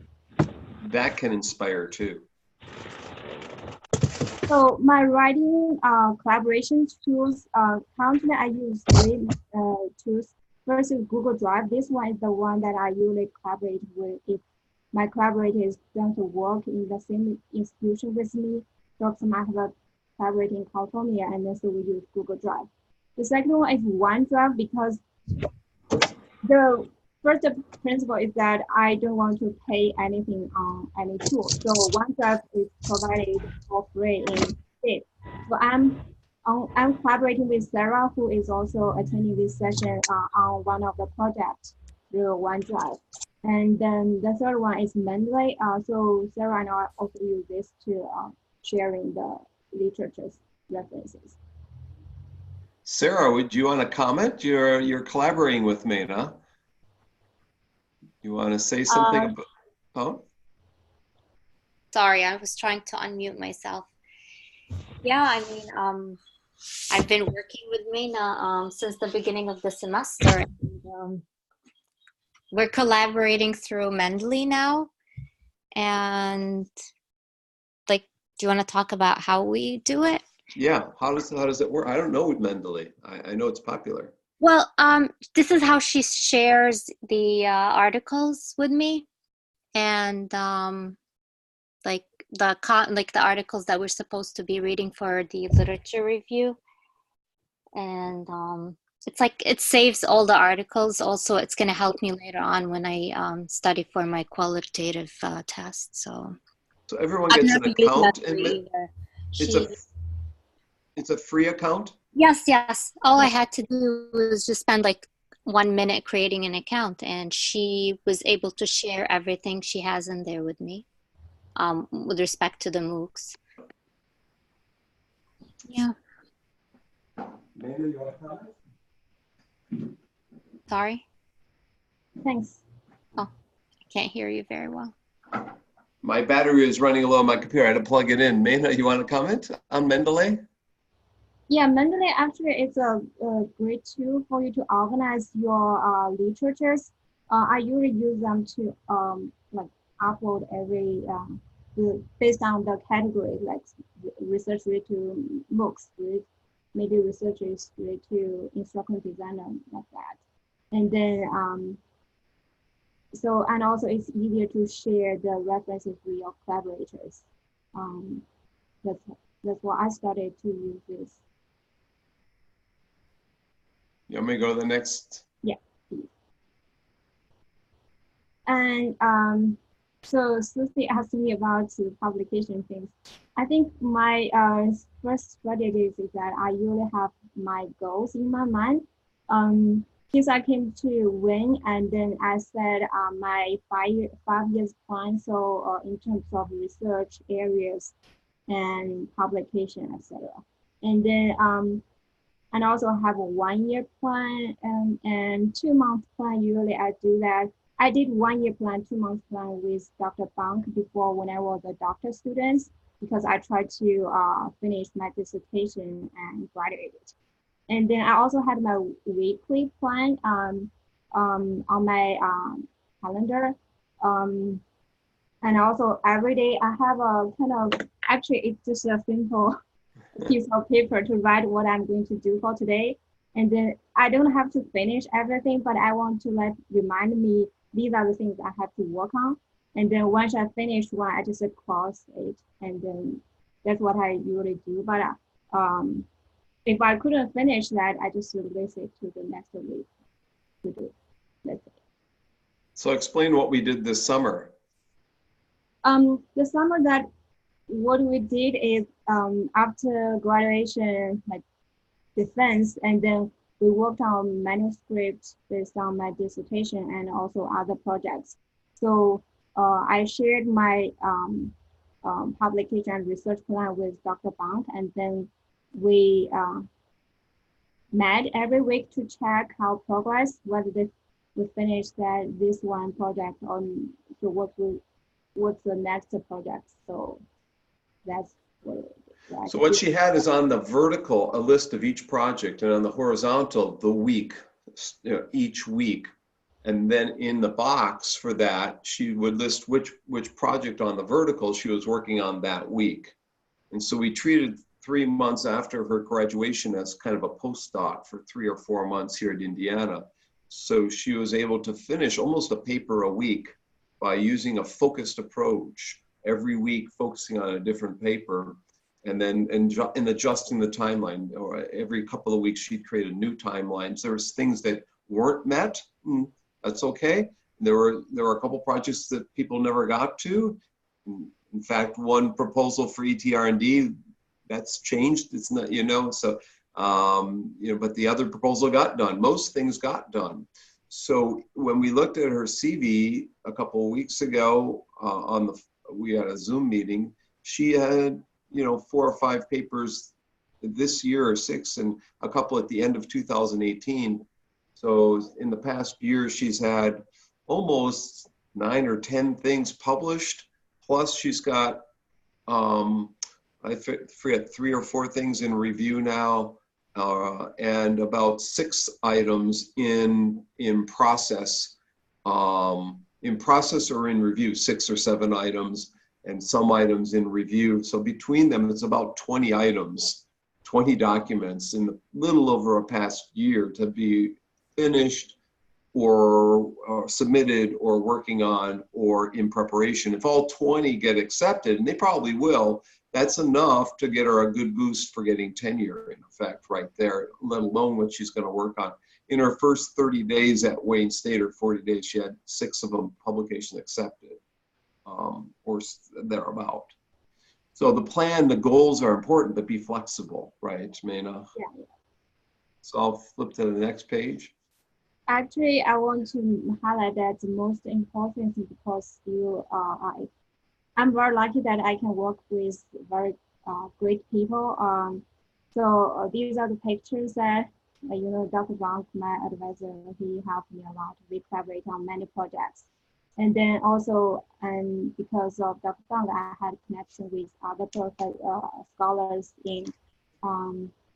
That can inspire too. So my writing collaboration tools, currently I use 3 tools. First is Google Drive. This one is the one that I usually collaborate with if my collaborators don't work in the same institution with me. So I have a collaborating call for me, and then so we use Google Drive. The second one is OneDrive, because the first principle is that I don't want to pay anything on any tool. So OneDrive is provided for free in it. So I'm collaborating with Sarah, who is also attending this session on one of the projects through OneDrive. And then the third one is Mendeley. So Sarah and I also use this to sharing the literature's references. Sarah, would you want to comment? You're collaborating with Meina. You want to say something about? Oh, Sorry, I was trying to unmute myself. Yeah, I mean, I've been working with Meina since the beginning of the semester. And, we're collaborating through Mendeley now. And like, do you want to talk about how we do it? yeah. How does it work? I don't know Mendeley. I know it's popular. Well, this is how she shares the articles with me, and like the articles that we're supposed to be reading for the literature review, and it's like it saves all the articles. Also, it's going to help me later on when I study for my qualitative test. So everyone I've gets an never used account Mendeley in either. it's a free account? Yes. All I had to do was just spend like 1 minute creating an account, and she was able to share everything she has in there with me with respect to the MOOCs. Yeah. Meina, you want to comment? Sorry? Thanks. Oh, I can't hear you very well. My battery is running low on my computer. I had to plug it in. Meina, you want to comment on Mendeley? Yeah, Mendeley actually is a great tool for you to organize your literatures. I usually use them to like upload every based on the category, like research related to books, maybe research is related to instructional design and like that. And then so, and also it's easier to share the references with your collaborators. That's why I started to use this. You want me to go to the next? Yeah. And so Susie asked me about the publication things. I think my first strategy is that I usually have my goals in my mind. Since I came to Wayne, and then I said my 5 years plan. So in terms of research areas and publication, etc. And then and also have a 1 year plan and 2 month plan. Usually I do that. I did 1 year plan, 2 month plan with Dr. Bonk before when I was a doctor student, because I tried to finish my dissertation and graduate. And then I also had my weekly plan on my calendar. And also every day I have a kind of, actually it's just a simple piece of paper to write what I'm going to do for today. And then I don't have to finish everything, but I want to remind me these are the things I have to work on. And then once I finish one, I just cross it, and then that's what I usually do. But if I couldn't finish that, I just release it to the next week to do. That's it. So explain what we did this summer. The summer that what we did is after graduation, like defense, and then we worked on manuscripts based on my dissertation and also other projects. So I shared my publication and research plan with Dr. Bonk, and then we met every week to check how progress, whether we finish this one project on, so what's the next project? So that's what. So what she had is on the vertical a list of each project, and on the horizontal the week, each week. And then in the box for that, she would list which project on the vertical she was working on that week. And so we treated 3 months after her graduation as kind of a postdoc for 3 or 4 months here at Indiana. So she was able to finish almost a paper a week by using a focused approach, every week focusing on a different paper, and then adjusting the timeline. Or every couple of weeks she'd create a new timeline. So there was things that weren't met. That's okay. There were a couple projects that people never got to. In fact, one proposal for ETR&D, that's changed. It's not, so, but the other proposal got done. Most things got done. So when we looked at her CV a couple of weeks ago, we had a Zoom meeting, she had, 4 or 5 papers this year, or 6, and a couple at the end of 2018. So in the past year, she's had almost 9 or 10 things published. Plus she's got, I forget, 3 or 4 things in review now, and about 6 items in process. In process or in review, 6 or 7 items, and some items in review. So between them, it's about 20 items, 20 documents in a little over a past year to be finished or submitted or working on or in preparation. If all 20 get accepted, and they probably will, that's enough to get her a good boost for getting tenure, in effect, right there, let alone what she's going to work on. In her first 30 days at Wayne State, or 40 days, she had 6 of them publications accepted, or thereabout. So the plan, the goals are important, but be flexible, right, Meina? Yeah. So I'll flip to the next page. Actually, I want to highlight that the most important thing, because I'm very lucky that I can work with very great people. So these are the pictures that, Dr. Bonk, my advisor, he helped me a lot. We collaborate on many projects. And then also, and because of Dr. Bonk, I had a connection with other scholars in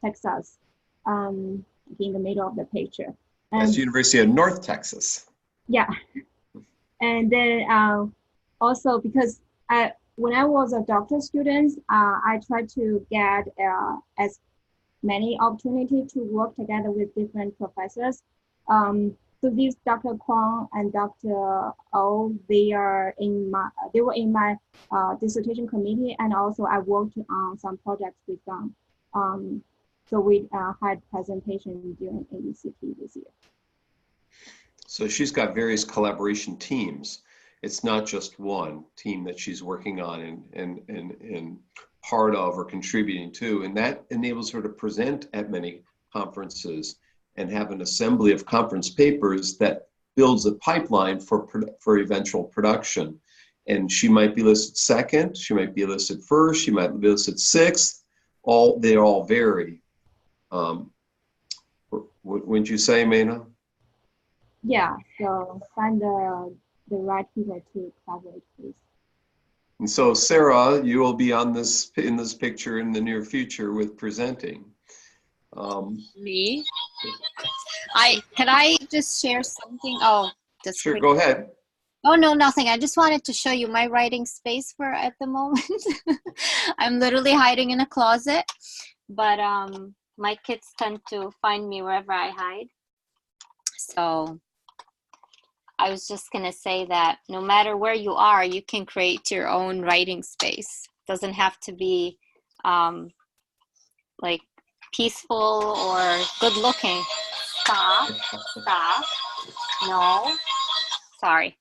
Texas, in the middle of the picture. That's University of North Texas. Yeah. And then also, because when I was a doctoral student, I tried to get as many opportunities to work together with different professors. So these Dr. Kwong and Dr. O, they were in my dissertation committee, and also I worked on some projects with them. So we had presentation during AECT this year. So she's got various collaboration teams. It's not just one team that she's working on and part of or contributing to, and that enables her to present at many conferences and have an assembly of conference papers that builds a pipeline for eventual production. And she might be listed second, she might be listed first, she might be listed sixth. They all vary. Wouldn't you say, Meina? Yeah, so find the right people to collaborate with. And so Sarah, you will be in this picture in the near future with presenting. Me? Can I just share something? Oh, that's sure. Go ahead. Oh no, nothing. I just wanted to show you my writing space for at the moment. I'm literally hiding in a closet, but my kids tend to find me wherever I hide. So I was just gonna say that no matter where you are, you can create your own writing space. It doesn't have to be like peaceful or good looking. Stop. No. Sorry.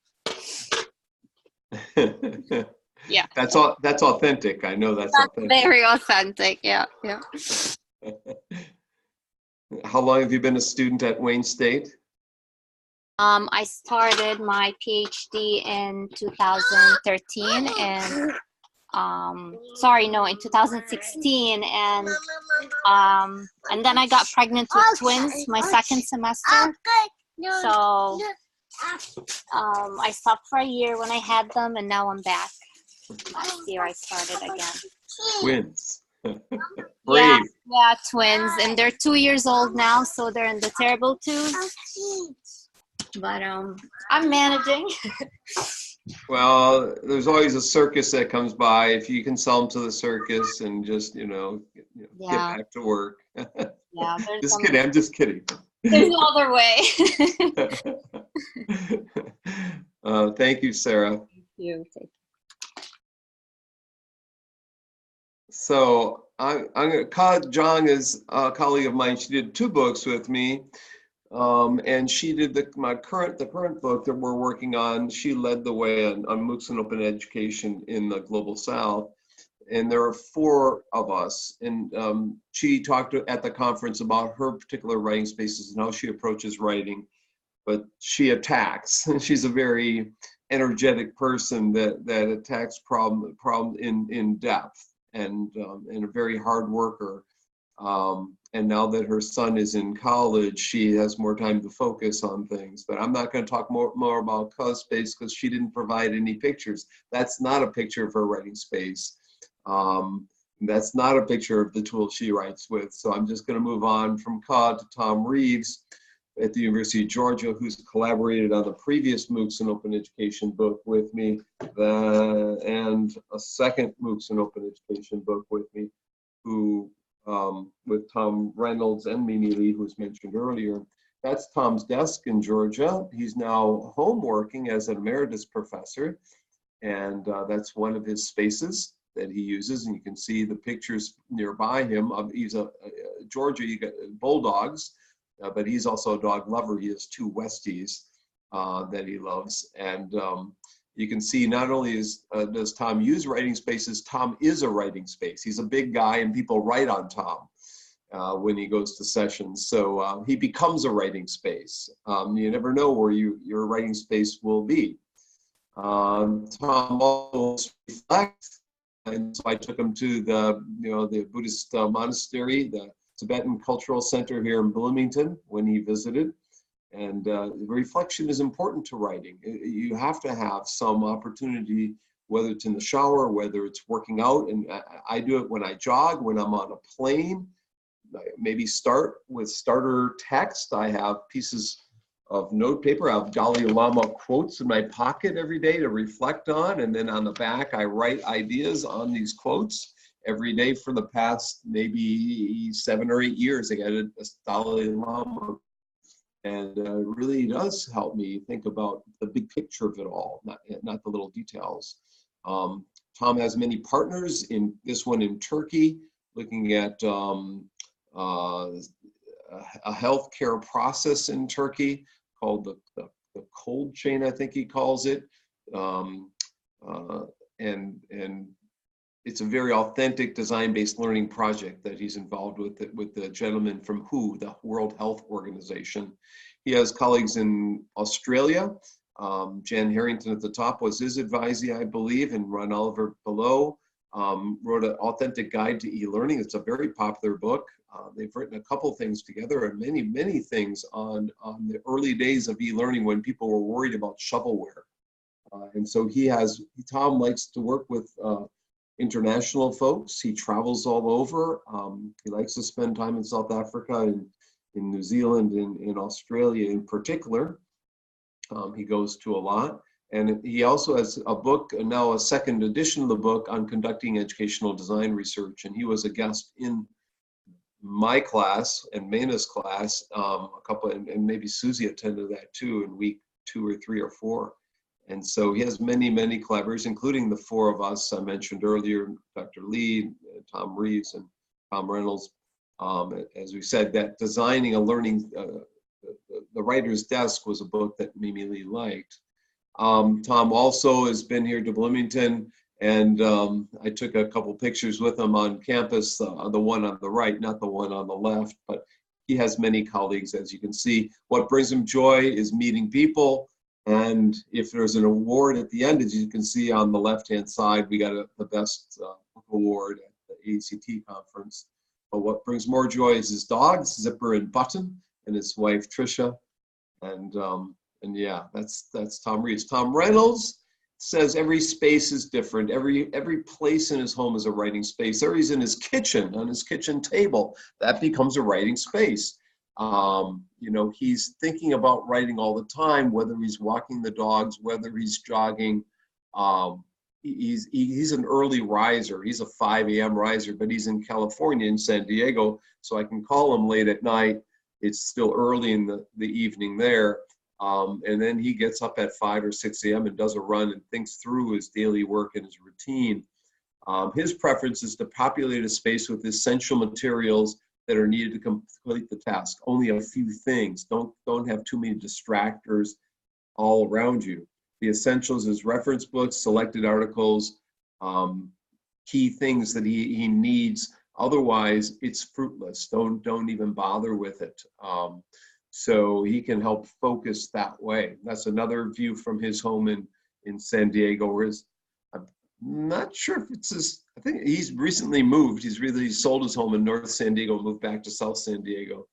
Yeah. That's authentic. I know that's authentic. Very authentic. Yeah. How long have you been a student at Wayne State? I started my PhD in 2013 and in 2016, and then I got pregnant with twins my second semester. So I stopped for a year when I had them, and now I'm back. Last year I started again. Twins. Yeah, Brave. yeah, twins, and they're 2 years old now, so they're in the terrible twos. But I'm managing. Well, there's always a circus that comes by. If you can sell them to the circus and just, get Yeah. back to work. Yeah, Just kidding. I'm just kidding. there's no other way. Thank you, Sarah. You. So I'm gonna. Jong is a colleague of mine. She did 2 books with me. And she did the current book that we're working on. She led the way on MOOCs and open education in the Global South. And there are 4 of us. And she talked at the conference about her particular writing spaces and how she approaches writing. But she attacks. She's a very energetic person that attacks problem in depth and a very hard worker. And now that her son is in college, she has more time to focus on things. But I'm not going to talk more about space because she didn't provide any pictures. That's not a picture of her writing space. That's not a picture of the tool she writes with. So I'm just going to move on from Ka to Tom Reeves at the University of Georgia, who's collaborated on the previous MOOCs and open education book with me, and a second MOOCs and open education book with me, with Tom Reynolds and Meina Lee, who was mentioned earlier. That's Tom's desk in Georgia. He's now home working as an emeritus professor, and that's one of his spaces that he uses. And you can see the pictures nearby him. He's Georgia, you got bulldogs, but he's also a dog lover. He has 2 Westies that he loves. And you can see not only does Tom use writing spaces, Tom is a writing space. He's a big guy and people write on Tom when he goes to sessions. So he becomes a writing space. You never know where your writing space will be. Tom also reflects, and so I took him to the Buddhist monastery, the Tibetan Cultural Center here in Bloomington when he visited. And reflection is important to writing. You have to have some opportunity, whether it's in the shower, whether it's working out. And I do it when I jog, when I'm on a plane. Maybe start with starter text. I have pieces of note paper. I have Dalai Lama quotes in my pocket every day to reflect on. And then on the back, I write ideas on these quotes every day for the past maybe 7 or 8 years. I got a Dalai Lama. And it really does help me think about the big picture of it all, not the little details. Tom has many partners, in this one in Turkey, looking at a healthcare process in Turkey called the cold chain, I think he calls it. And it's a very authentic design-based learning project that he's involved with the gentleman from WHO, the World Health Organization. He has colleagues in Australia. Jan Harrington at the top was his advisee, I believe, and Ron Oliver below. Wrote an authentic guide to e-learning. It's a very popular book. They've written a couple things together and many things on the early days of e-learning when people were worried about shovelware. And so Tom likes to work with international folks. He travels all over. He likes to spend time in South Africa and in New Zealand and in Australia in particular. He goes to a lot. And he also has a book, now a second edition of the book, on conducting educational design research. And he was a guest in my class and Meina's class, and maybe Susie attended that too in week 2 or 3 or 4. And so he has many collaborators, including the 4 of us I mentioned earlier, Dr. Lee, Tom Reeves, and Tom Reynolds. As we said, that designing a learning, the writer's desk was a book that Meina Lee liked. Tom also has been here to Bloomington, and I took a couple pictures with him on campus, the one on the right, not the one on the left, but he has many colleagues, as you can see. What brings him joy is meeting people. And if there's an award at the end, as you can see on the left-hand side, we got the best award at the ACT conference. But what brings more joy is his dogs, Zipper and Button, and his wife, Tricia. And And yeah, that's Tom Reeves. Tom Reynolds says every space is different. Every place in his home is a writing space. There he's in his kitchen, on his kitchen table. That becomes a writing space. You know, he's thinking about writing all the time, whether he's walking the dogs, whether he's jogging. He's an early riser. He's a 5 a.m. riser, but he's in California, in San Diego, so I can call him late at night. It's still early in the evening there. And then he gets up at 5 or 6 a.m. and does a run and thinks through his daily work and his routine. His preference is to populate a space with essential materials that are needed to complete the task. Only a few things. Don't have too many distractors all around you. The essentials is reference books, selected articles, key things that he needs. Otherwise, it's fruitless. Don't even bother with it. So he can help focus that way. That's another view from his home in San Diego. Whereas I'm not sure if it's his, I think he's recently moved. He's sold his home in North San Diego, moved back to South San Diego.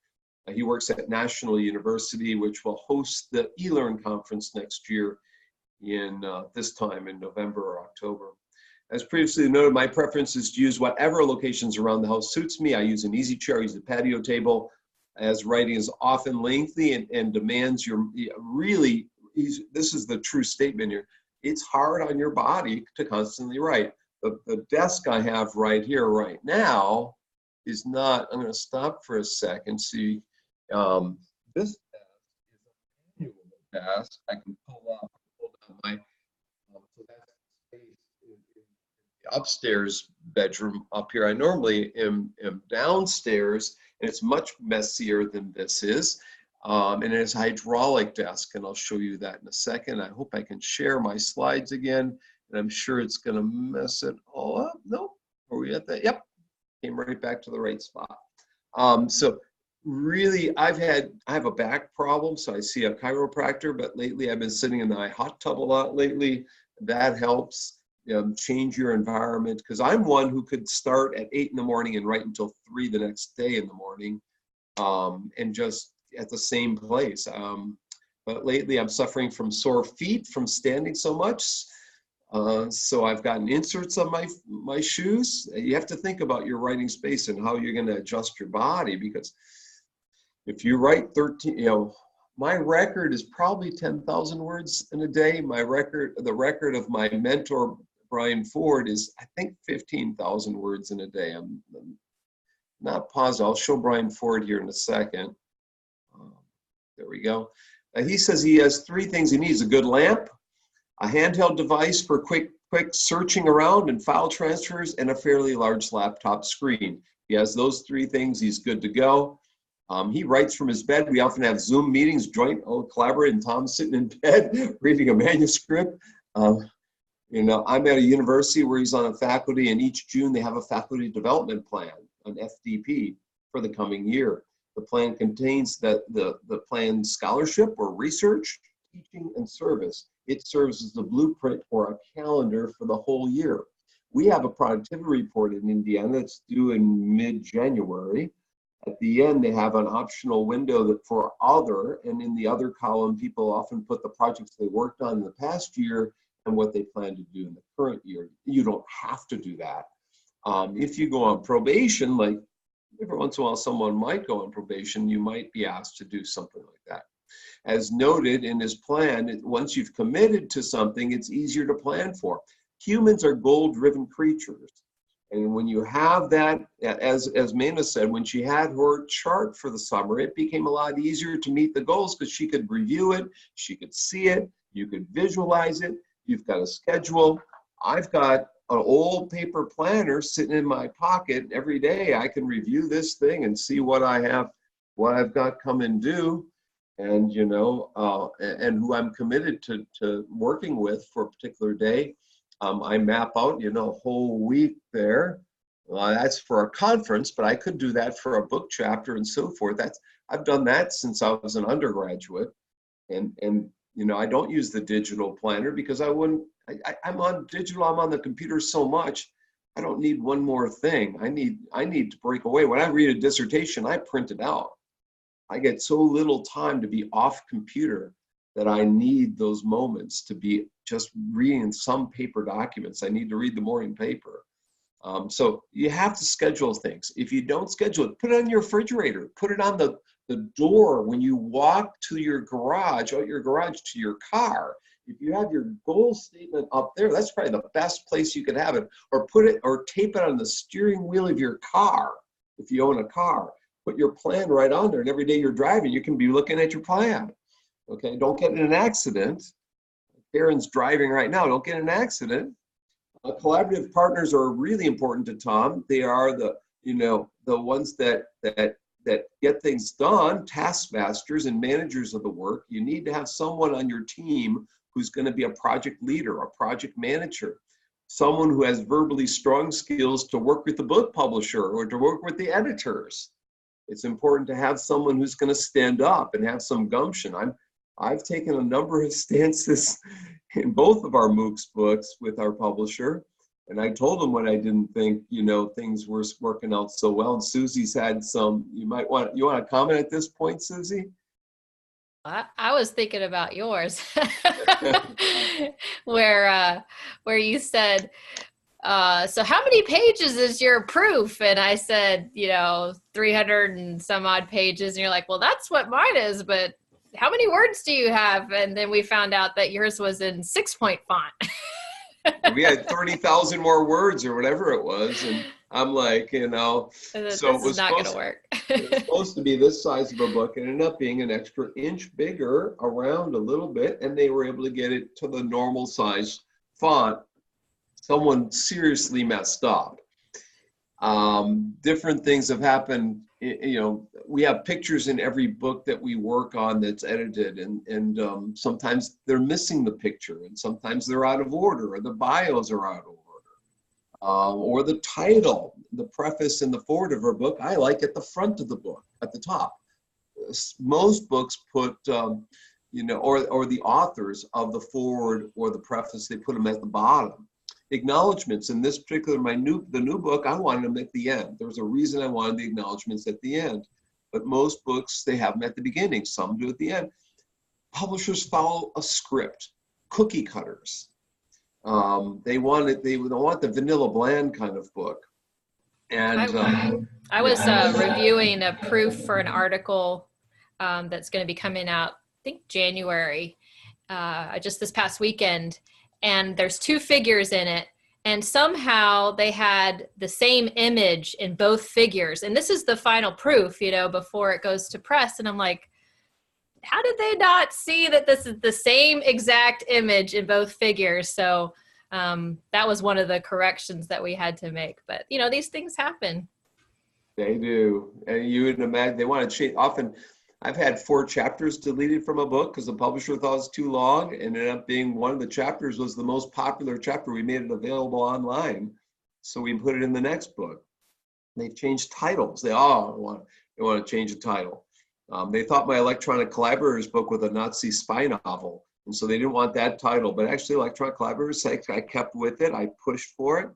He works at National University, which will host the eLearn conference next year in this time in November or October. As previously noted, my preference is to use whatever locations around the house suits me. I use an easy chair, I use a patio table, as writing is often lengthy and demands this is the true statement here, it's hard on your body to constantly write. The desk I have right here, right now, is not, I'm gonna stop for a second, see, this desk is a manual desk. I can pull down my, so that's the space in the upstairs bedroom up here. I normally am downstairs, and it's much messier than this is. And it's a hydraulic desk, and I'll show you that in a second. I hope I can share my slides again, and I'm sure it's gonna mess it all up. Nope, are we at that? Yep, came right back to the right spot. So really, I have a back problem, so I see a chiropractor, but lately I've been sitting in my hot tub a lot lately. That helps. Change your environment, because I'm one who could start at 8 in the morning and write until 3 the next day in the morning, and just at the same place. But lately I'm suffering from sore feet from standing so much. So I've gotten inserts on my shoes. You have to think about your writing space and how you're going to adjust your body, because if you write 13, my record is probably 10,000 words in a day. The record of my mentor, Brian Ford, is I think 15,000 words in a day. I'm not positive. I'll show Brian Ford here in a second. There we go. He says he has 3 things he needs: a good lamp, a handheld device for quick searching around and file transfers, and a fairly large laptop screen. He has those 3 things, he's good to go. He writes from his bed. We often have Zoom meetings, collaborate, and Tom's sitting in bed reading a manuscript. I'm at a university where he's on a faculty, and each June they have a faculty development plan, an FDP, for the coming year. The plan contains the planned scholarship or research, teaching, and service. It serves as the blueprint for a calendar for the whole year. We have a productivity report in Indiana that's due in mid-January. At the end, they have an optional window for other, and in the other column, people often put the projects they worked on in the past year and what they plan to do in the current year. You don't have to do that. If you go on probation, like every once in a while someone might go on probation, you might be asked to do something like that. As noted in his plan, once you've committed to something, it's easier to plan for. Humans are goal-driven creatures. And when you have that, as Meina said, when she had her chart for the summer, it became a lot easier to meet the goals because she could review it, she could see it, you could visualize it, you've got a schedule. I've got an old paper planner sitting in my pocket. Every day I can review this thing and see what I have, what I've got coming due, and and who I'm committed to working with for a particular day. I map out, a whole week there. That's for a conference, but I could do that for a book chapter and so forth. I've done that since I was an undergraduate, and I don't use the digital planner because I'm on digital. I'm on the computer so much. I don't need one more thing. I need to break away. When I read a dissertation, I print it out. I get so little time to be off computer that I need those moments to be just reading some paper documents. I need to read the morning paper. So you have to schedule things. If you don't schedule it, put it on your refrigerator, put it on the door when you walk to your garage, out your garage to your car. If you have your goal statement up there, that's probably the best place you could have it. Or put it or tape it on the steering wheel of your car. If you own a car, put your plan right on there, and every day you're driving, you can be looking at your plan. Okay, don't get in an accident. Karen's driving right now, don't get in an accident. Collaborative partners are really important to Tom. They are the ones that get things done, taskmasters and managers of the work. You need to have someone on your team who's going to be a project leader, a project manager, someone who has verbally strong skills to work with the book publisher or to work with the editors. It's important to have someone who's going to stand up and have some gumption. I've taken a number of stances in both of our MOOCs books with our publisher, and I told them when I didn't think, things were working out so well. And Susie's had some. You want to comment at this point, Susie? I was thinking about yours, where you said, so how many pages is your proof? And I said, 300 and some odd pages. And you're like, well, that's what mine is, but how many words do you have? And then we found out that yours was in 6-point font. We had 30,000 more words or whatever it was. And I'm like, so this it was is not going to work. It was supposed to be this size of a book. It ended up being an extra inch bigger around a little bit. And they were able to get it to the normal size font. Someone seriously messed up. Different things have happened. We have pictures in every book that we work on that's edited, and sometimes they're missing the picture, and sometimes they're out of order, or the bios are out of order, or the title, the preface and the foreword of our book, I like at the front of the book, at the top. Most books put, or the authors of the foreword or the preface, they put them at the bottom. Acknowledgements, in this particular, the new book, I wanted them at the end. There was a reason I wanted the acknowledgements at the end. But most books, they have them at the beginning. Some do at the end. Publishers follow a script, cookie cutters. They want the vanilla bland kind of book. And I was reviewing a proof for an article that's going to be coming out, I think January, just this past weekend. And there's 2 figures in it. And somehow they had the same image in both figures. And this is the final proof, before it goes to press. And I'm like, how did they not see that this is the same exact image in both figures? So that was one of the corrections that we had to make. But, these things happen. They do. And you would imagine they want to change. Often, I've had 4 chapters deleted from a book because the publisher thought it was too long, and ended up being one of the chapters was the most popular chapter. We made it available online, so we put it in the next book. They've changed titles. They want to change the title. They thought my Electronic Collaborators book was a Nazi spy novel, and so they didn't want that title. But actually, Electronic Collaborators, I kept with it. I pushed for it.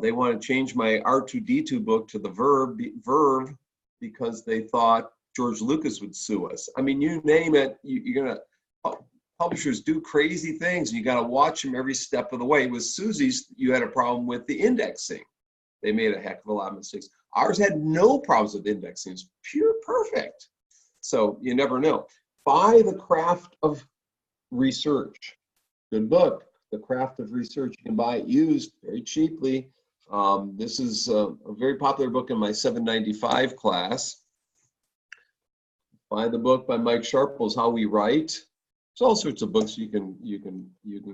They want to change my R2D2 book to the Verve because they thought George Lucas would sue us. I mean, you name it, publishers do crazy things. You got to watch them every step of the way. With Susie's, you had a problem with the indexing. They made a heck of a lot of mistakes. Ours had no problems with indexing. It's pure perfect. So you never know. Buy The Craft of Research. Good book, The Craft of Research. You can buy it used very cheaply. This is a very popular book in my 795 class. Buy the book by Mike Sharples, How We Write. There's all sorts of books you can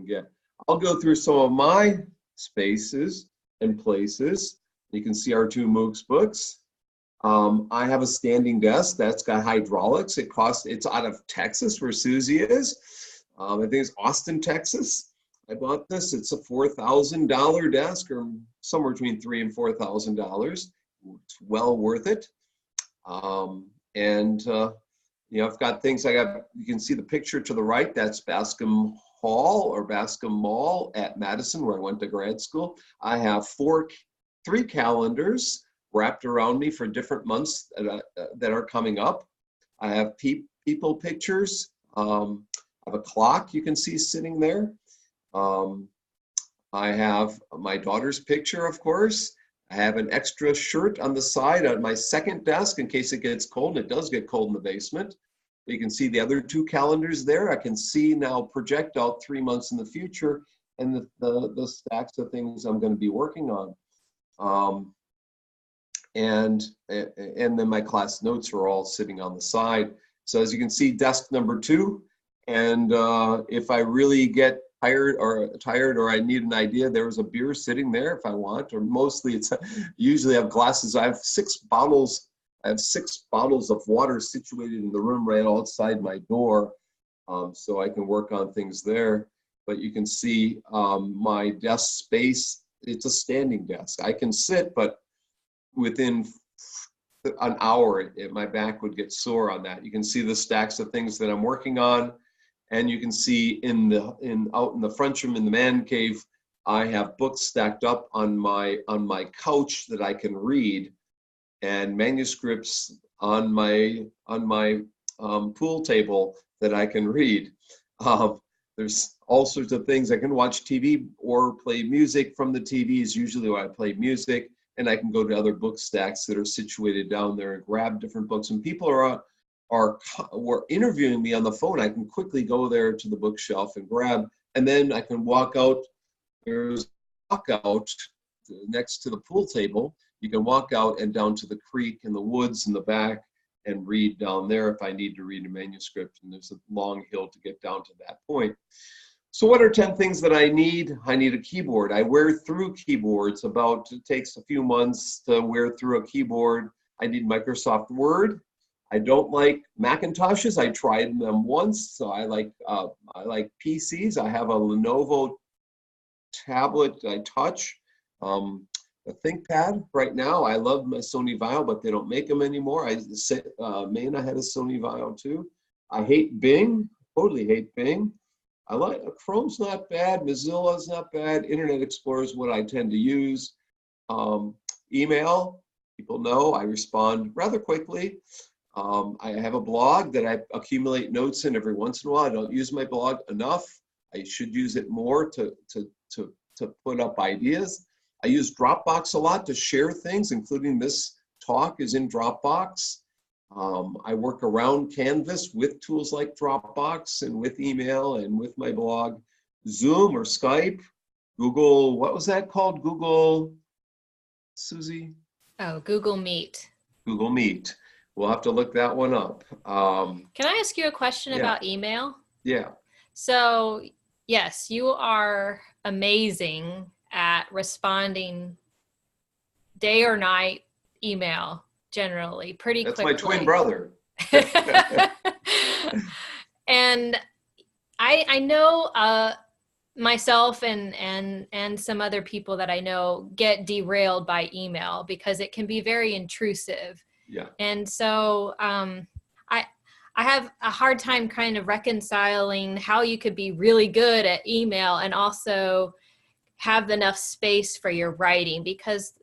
get. I'll go through some of my spaces and places. You can see our 2 MOOCs books. I have a standing desk that's got hydraulics. It's out of Texas, where Susie is. I think it's Austin, Texas. I bought this. It's a $4,000 desk, or somewhere between $3,000 and $4,000. It's well worth it. I've got things you can see the picture to the right, that's Bascom Hall or Bascom Mall at Madison, where I went to grad school. I have 3 calendars wrapped around me for different months that are coming up. I have people pictures. I have a clock you can see sitting there. I have my daughter's picture, of course. I have an extra shirt on the side at my second desk in case it gets cold. It does get cold in the basement. You can see the other 2 calendars there. I can see now project out 3 months in the future and the stacks of things I'm going to be working on. And then my class notes are all sitting on the side. So as you can see, desk number 2. And if I really get tired or I need an idea, there's a beer sitting there if I want, or mostly it's usually I have glasses. I have 6 bottles. I have 6 bottles of water situated in the room right outside my door, so I can work on things there. But you can see my desk space. It's a standing desk. I can sit, but within an hour, my back would get sore on that. You can see the stacks of things that I'm working on. And you can see out in the front room in the man cave, I have books stacked up on my couch that I can read, and manuscripts on my pool table that I can read. There's all sorts of things. I can watch TV or play music from the TV is usually where I play music, and I can go to other book stacks that are situated down there and grab different books. And people were interviewing me on the phone, I can quickly go there to the bookshelf and grab, and then I can walk out. There's a walkout next to the pool table. You can walk out and down to the creek and the woods in the back and read down there if I need to read a manuscript, and there's a long hill to get down to that point. So what are 10 things that I need? I need a keyboard. I wear through keyboards. It takes a few months to wear through a keyboard. I need Microsoft Word. I don't like Macintoshes. I tried them once, so I like PCs. I have a Lenovo tablet I touch, a ThinkPad right now. I love my Sony Vaio, but they don't make them anymore. Meina had a Sony Vaio too. I hate Bing. Totally hate Bing. I like Chrome's not bad. Mozilla's not bad. Internet Explorer is what I tend to use. Email, people know I respond rather quickly. I have a blog that I accumulate notes in every once in a while. I don't use my blog enough. I should use it more to put up ideas. I use Dropbox a lot to share things, including this talk is in Dropbox. I work around Canvas with tools like Dropbox and with email and with my blog. Zoom or Skype, Google, what was that called? Google, Susie? Oh, Google Meet. Google Meet. We'll have to look that one up. Can I ask you a question about email? Yeah. So, yes, you are amazing at responding day or night email, generally, pretty quickly. That's my twin brother. And I know myself and some other people that I know get derailed by email because it can be very intrusive. Yeah. And so I have a hard time kind of reconciling how you could be really good at email and also have enough space for your writing, because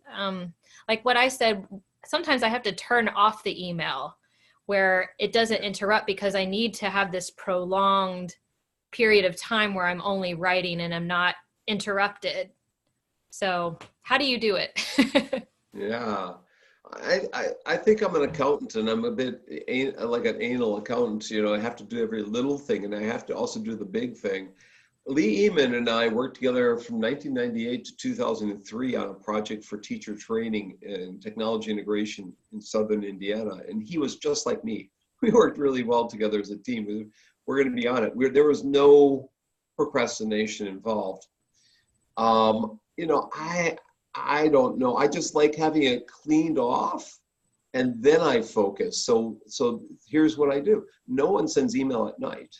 like what I said, sometimes I have to turn off the email where it doesn't interrupt because I need to have this prolonged period of time where I'm only writing and I'm not interrupted. So how do you do it? Yeah. I think I'm an accountant, and I'm a bit like an anal accountant. You know, I have to do every little thing, and I have to also do the big thing. Lee Eman and I worked together from 1998 to 2003 on a project for teacher training and technology integration in Southern Indiana, and he was just like me. We worked really well together as a team. We're going to be on it. There was no procrastination involved. You know, I don't know. I just like having it cleaned off, and then I focus. So here's what I do. No one sends email at night.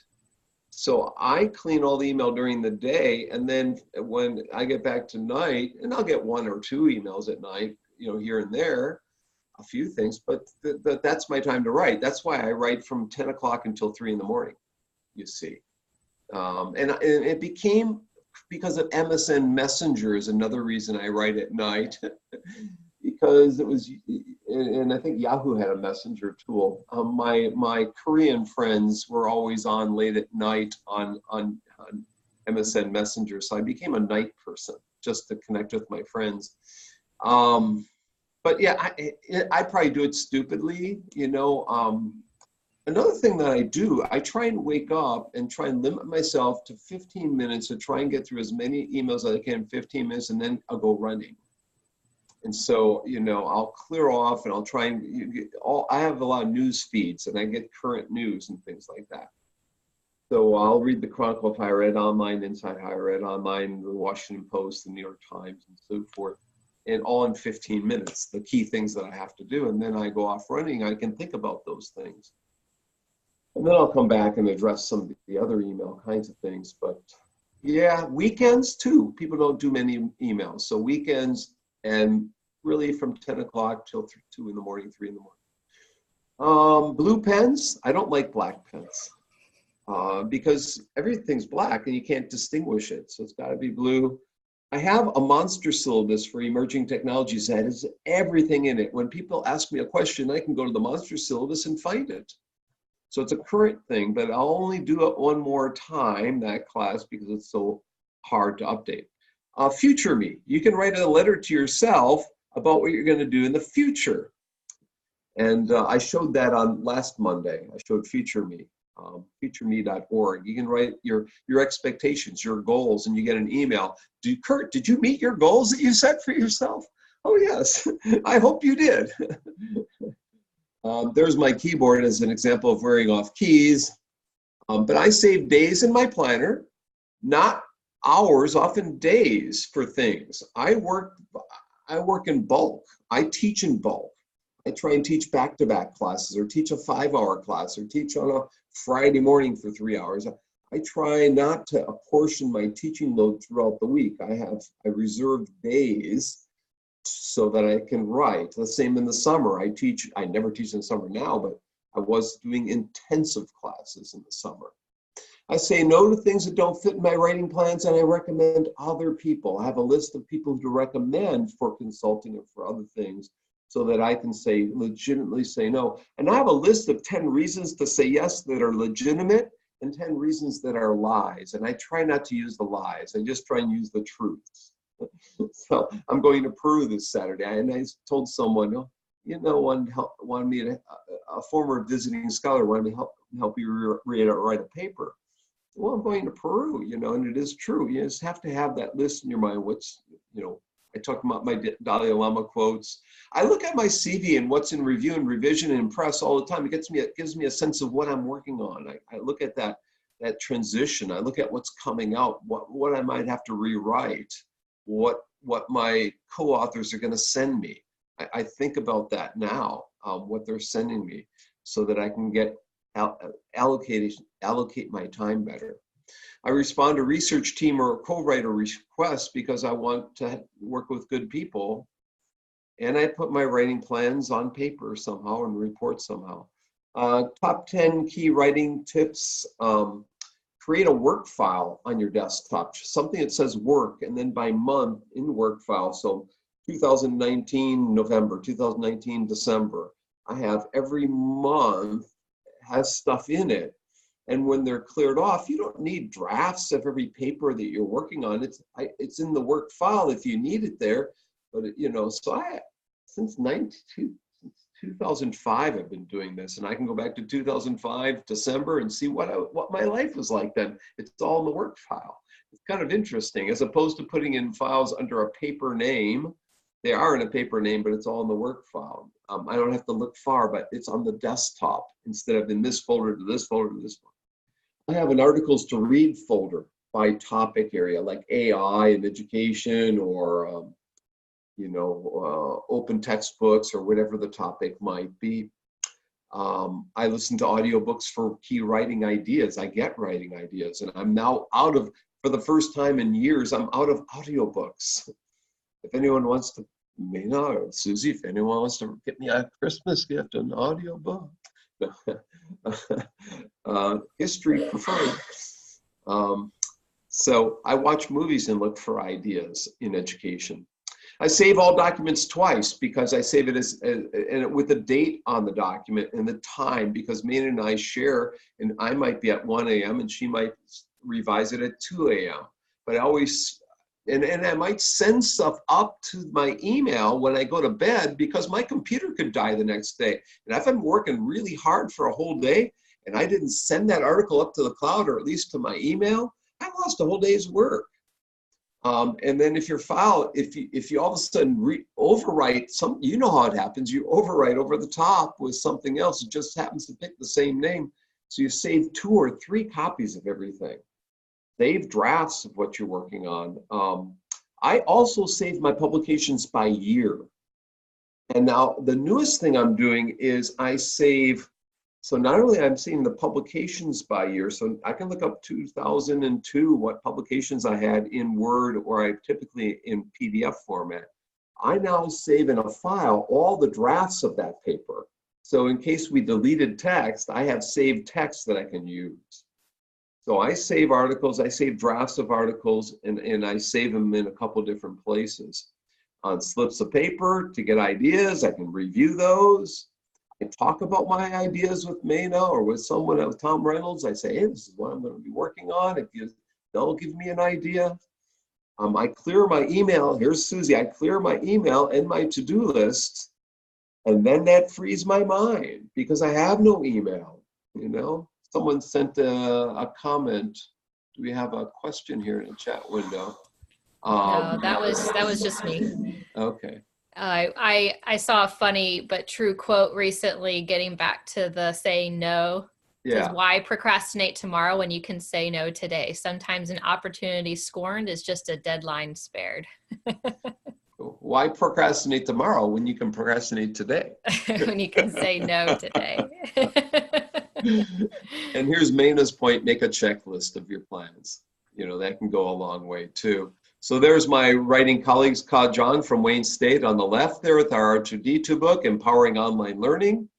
So I clean all the email during the day, and then when I get back tonight, and I'll get 1 or 2 emails at night, you know, here and there, a few things, but that's my time to write. That's why I write from 10 o'clock until 3 in the morning, you see. And it became, because of MSN Messenger is another reason I write at night. because it was, and I think Yahoo had a messenger tool. My Korean friends were always on late at night on MSN Messenger, so I became a night person just to connect with my friends. But yeah, I probably do it stupidly, you know. Another thing that I do, I try and wake up and try and limit myself to 15 minutes to try and get through as many emails as I can in 15 minutes, and then I'll go running. And so, you know, I'll clear off and I'll try and I have a lot of news feeds and I get current news and things like that. So I'll read the Chronicle of Higher Ed Online, Inside Higher Ed Online, the Washington Post, the New York Times, and so forth, and all in 15 minutes, the key things that I have to do. And then I go off running, I can think about those things. And then I'll come back and address some of the other email kinds of things. But yeah, weekends too. People don't do many emails. So weekends, and really from 10 o'clock till 2 in the morning, 3 in the morning. Blue pens, I don't like black pens because everything's black and you can't distinguish it. So it's gotta be blue. I have a monster syllabus for emerging technologies that has everything in it. When people ask me a question, I can go to the monster syllabus and find it. So it's a current thing, but I'll only do it one more time, that class, because it's so hard to update. Future me, you can write a letter to yourself about what you're gonna do in the future. And I showed that on last Monday. I showed Future Me, futureme.org. You can write your expectations, your goals, and you get an email. Curt, did you meet your goals that you set for yourself? Oh yes, I hope you did. There's my keyboard as an example of wearing off keys. But I save days in my planner, not hours, often days for things. I work in bulk. I teach in bulk. I try and teach back-to-back classes, or teach a 5-hour class, or teach on a Friday morning for 3 hours. I try not to apportion my teaching load throughout the week. I reserve days so that I can write. The same in the summer. I never teach in the summer now, but I was doing intensive classes in the summer. I say no to things that don't fit in my writing plans, and I recommend other people. I have a list of people to recommend for consulting and for other things so that I can legitimately say no. And I have a list of 10 reasons to say yes that are legitimate and 10 reasons that are lies. And I try not to use the lies. I just try and use the truths. So I'm going to Peru this Saturday, and I told someone, wanted me to, a former visiting scholar wanted me to help you write a paper. Well, I'm going to Peru, and it is true. You just have to have that list in your mind. I talk about my Dalai Lama quotes. I look at my CV and what's in review and revision and press all the time. It gives me a sense of what I'm working on. I look at that transition. I look at what's coming out, what I might have to rewrite, what my co-authors are going to send me. I think about that now, what they're sending me, so that I can allocate my time better. I respond to research team or co-writer requests because I want to work with good people, and I put my writing plans on paper somehow and report somehow. Top 10 key writing tips. Create a work file on your desktop, something that says work, and then by month in work file. So 2019 November, 2019 December. I have every month has stuff in it. And when they're cleared off, you don't need drafts of every paper that you're working on. It's in the work file if you need it there. But so since 2005 I've been doing this, and I can go back to 2005 December and see what my life was like then. It's all in the work file. It's kind of interesting, as opposed to putting in files under a paper name. They are in a paper name, but it's all in the work file. I don't have to look far, but it's on the desktop instead of in this folder to this folder to this folder. I have an articles to read folder by topic area, like AI and education, or open textbooks, or whatever the topic might be. I listen to audiobooks for key writing ideas. I get writing ideas, and I'm now for the first time in years, I'm out of audiobooks. If anyone wants to, Meina or Susie, if anyone wants to get me a Christmas gift, an audiobook, history preferred. So I watch movies and look for ideas in education. I save all documents twice because I save it as and with the date on the document and the time, because Meina and I share, and I might be at 1 a.m. and she might revise it at 2 a.m. But I always, and I might send stuff up to my email when I go to bed because my computer could die the next day. And if I'm working really hard for a whole day and I didn't send that article up to the cloud, or at least to my email, I lost a whole day's work. And then if your file, if you all of a sudden overwrite some, you know how it happens, you overwrite over the top with something else, it just happens to pick the same name. So you save 2 or 3 copies of everything. Save drafts of what you're working on. I also save my publications by year. And now the newest thing I'm doing is I save, so not only I'm seeing the publications by year, so I can look up 2002, what publications I had in Word, or I typically in PDF format. I now save in a file all the drafts of that paper. So in case we deleted text, I have saved text that I can use. So I save articles, I save drafts of articles, and I save them in a couple different places. On slips of paper to get ideas, I can review those. I talk about my ideas with Meina or with someone else, Tom Reynolds. I say, hey, this is what I'm going to be working on. They'll give me an idea. I clear my email. Here's Susie. I clear my email and my to-do list, and then that frees my mind because I have no email. You know, someone sent a comment. Do we have a question here in the chat window? No, that was just me. Okay. I saw a funny but true quote recently, getting back to the saying no. Yeah. Says, why procrastinate tomorrow when you can say no today? Sometimes an opportunity scorned is just a deadline spared. Why procrastinate tomorrow when you can procrastinate today? When you can say no today. And here's Meina's point, make a checklist of your plans. You know, that can go a long way too. So there's my writing colleagues, Ka Jong from Wayne State on the left there with our R2D2 book, Empowering Online Learning.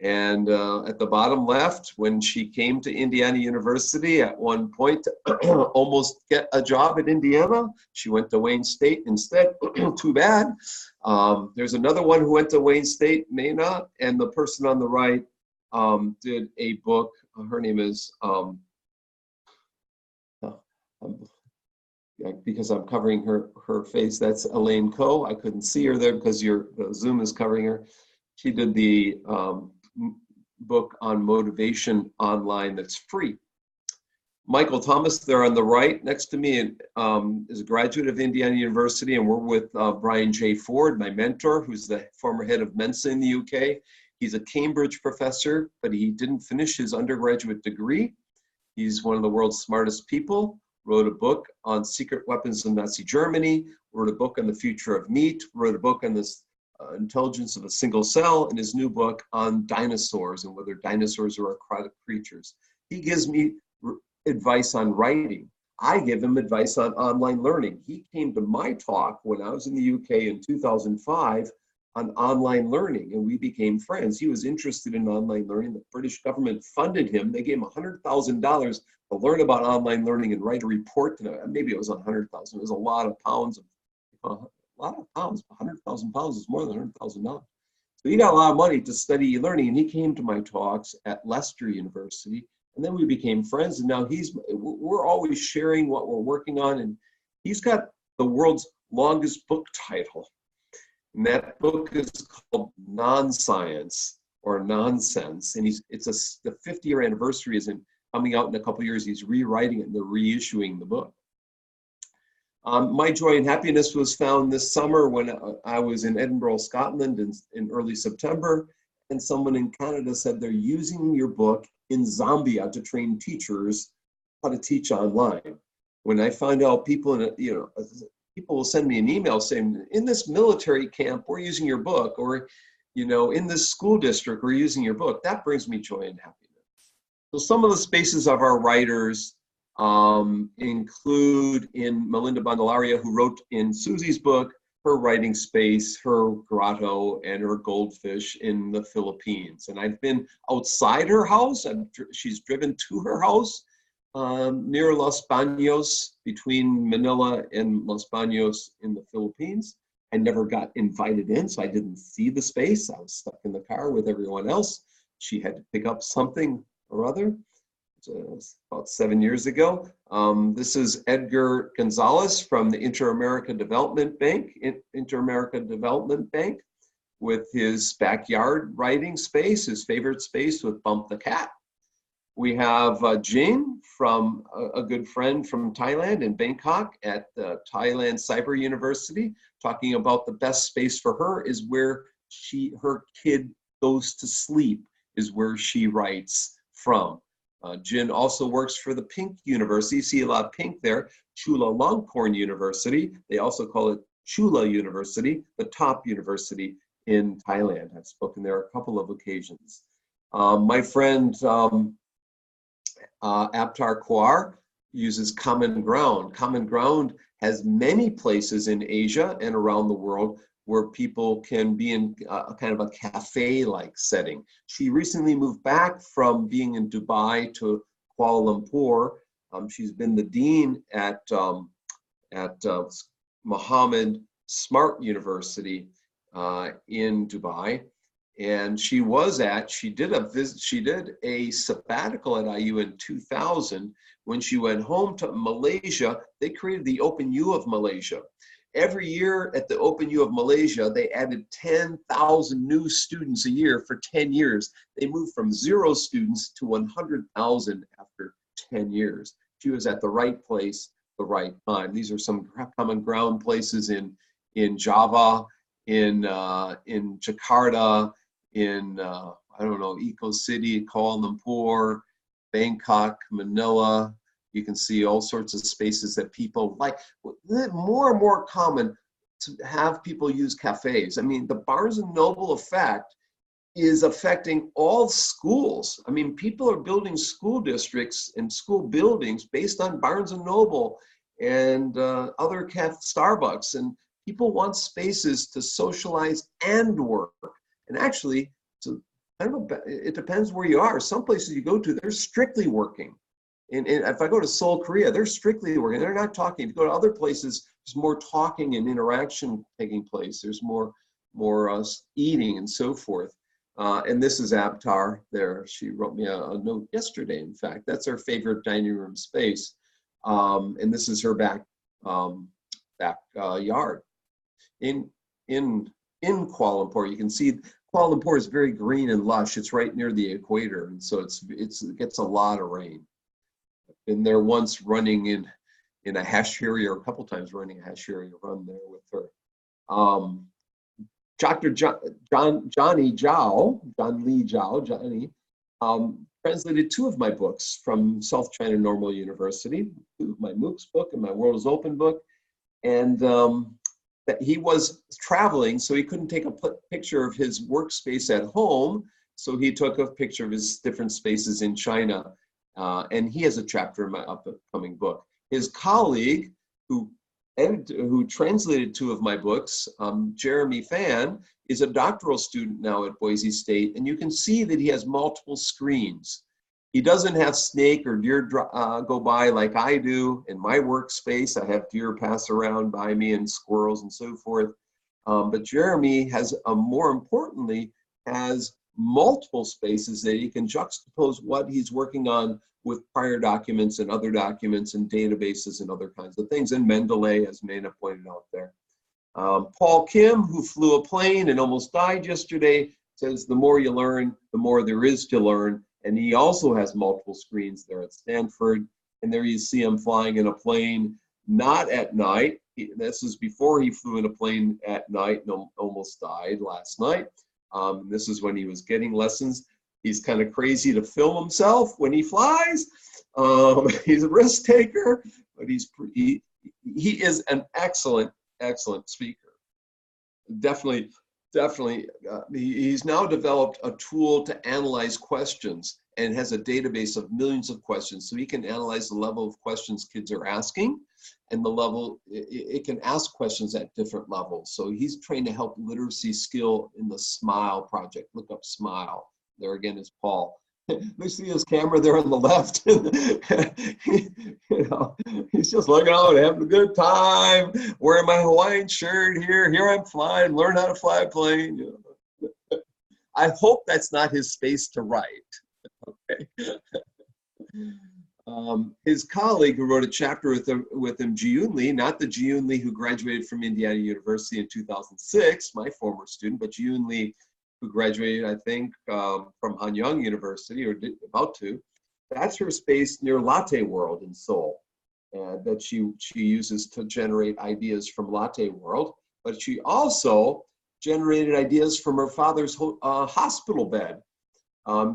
And at the bottom left, when she came to Indiana University at one point to almost get a job at Indiana, she went to Wayne State instead. Too bad. There's another one who went to Wayne State, Meina, and the person on the right did a book. Her name is, because I'm covering her face, that's Elaine Coe. I couldn't see her there because the Zoom is covering her. She did the book on motivation online that's free. Michael Thomas there on the right next to me is a graduate of Indiana University, and we're with Brian J. Ford, my mentor, who's the former head of Mensa in the UK. He's a Cambridge professor, but he didn't finish his undergraduate degree. He's one of the world's smartest people, wrote a book on secret weapons in Nazi Germany, wrote a book on the future of meat, wrote a book on this intelligence of a single cell, and his new book on dinosaurs and whether dinosaurs are aquatic creatures. He gives me advice on writing. I give him advice on online learning. He came to my talk when I was in the UK in 2005 on online learning, and we became friends. He was interested in online learning. The British government funded him. They gave him $100,000 to learn about online learning and write a report. Maybe it was $100,000. It was a lot of pounds. A lot of pounds. 100,000 pounds is more than $100,000. So he got a lot of money to study e-learning, and he came to my talks at Leicester University, and then we became friends. And now we're always sharing what we're working on, and he's got the world's longest book title. And that book is called Non-Science or Nonsense. And the 50-year anniversary is coming out in a couple of years. He's rewriting it and they're reissuing the book. My Joy and Happiness was found this summer when I was in Edinburgh, Scotland in early September. And someone in Canada said they're using your book in Zambia to train teachers how to teach online. When I found out people will send me an email saying, in this military camp, we're using your book, or, in this school district, we're using your book. That brings me joy and happiness. So some of the spaces of our writers include in Melinda Bandelaria, who wrote in Susie's book, her writing space, her grotto, and her goldfish in the Philippines. And I've been outside her house. She's driven to her house near Los Baños, between Manila and Los Baños in the Philippines. I never got invited in, so I didn't see the space. I was stuck in the car with everyone else. She had to pick up something or other. It was about 7 years ago. This is Edgar Gonzalez from the Inter-America Development Bank, with his backyard writing space, his favorite space with Bump the Cat. We have Jing, from a good friend from Thailand in Bangkok at the Thailand Cyber University, talking about the best space for her is where her kid goes to sleep, is where she writes from. Jin also works for the Pink University. You see a lot of pink there. Chulalongkorn University. They also call it Chula University, the top university in Thailand. I've spoken there a couple of occasions. My friend Aptar Kawar uses Common Ground. Common Ground has many places in Asia and around the world where people can be in a kind of a cafe-like setting. She recently moved back from being in Dubai to Kuala Lumpur. She's been the dean at Mohammed Smart University in Dubai. And she did a sabbatical at IU in 2000. When she went home to Malaysia, they created the Open U of Malaysia. Every year at the Open U of Malaysia, they added 10,000 new students a year for 10 years. They moved from 0 students to 100,000 after 10 years. She was at the right place, the right time. These are some common ground places in Java, in Jakarta, in, I don't know, Eco City, Kuala Lumpur, Bangkok, Manila. You can see all sorts of spaces that people like. More and more common to have people use cafes. I mean, the Barnes & Noble effect is affecting all schools. I mean, people are building school districts and school buildings based on Barnes & Noble and other Starbucks. And people want spaces to socialize and work. And actually, it depends where you are. Some places you go to, they're strictly working. And if I go to Seoul, Korea, they're strictly working. They're not talking. If you go to other places, there's more talking and interaction taking place. There's more eating and so forth. And this is Aptar there. She wrote me a note yesterday, in fact. That's her favorite dining room space. And this is her backyard. In Kuala Lumpur, you can see Kuala Lumpur is very green and lush. It's right near the equator, and so it gets a lot of rain. Been there once running in a hash area, or a couple times running a hash area run there with her. Dr. John Lee Zhao, translated 2 of my books from South China Normal University, my MOOCs book and my World is Open book. And that he was traveling, so he couldn't take a picture of his workspace at home. So he took a picture of his different spaces in China. And he has a chapter in my upcoming book. His colleague, who translated 2 of my books, Jeremy Fan, is a doctoral student now at Boise State, and you can see that he has multiple screens. He doesn't have snake or deer go by like I do in my workspace. I have deer pass around by me and squirrels and so forth. But Jeremy more importantly, has multiple spaces that he can juxtapose what he's working on with prior documents and other documents and databases and other kinds of things. And Mendeley, as Meina pointed out there. Paul Kim, who flew a plane and almost died yesterday, says the more you learn, the more there is to learn. And he also has multiple screens there at Stanford. And there you see him flying in a plane, not at night. This is before he flew in a plane at night and almost died last night. This is when he was getting lessons. He's kind of crazy to film himself when he flies. He's a risk taker, but he is an excellent speaker. Definitely, he's now developed a tool to analyze questions and has a database of millions of questions. So he can analyze the level of questions kids are asking and the level, it can ask questions at different levels. So he's trying to help literacy skill in the SMILE project. Look up SMILE. There again is Paul. We see his camera there on the left. He's just looking out, having a good time, wearing my Hawaiian shirt here. Here I'm flying, learn how to fly a plane. I hope that's not his space to write. Okay. His colleague who wrote a chapter with him, Ji-Yoon Lee, not the Ji-Yoon Lee who graduated from Indiana University in 2006, my former student, but Ji-Yoon Lee who graduated, I think, from Hanyang University, or about to. That's her space near Latte World in Seoul, that she uses to generate ideas from Latte World. But she also generated ideas from her father's hospital bed. Her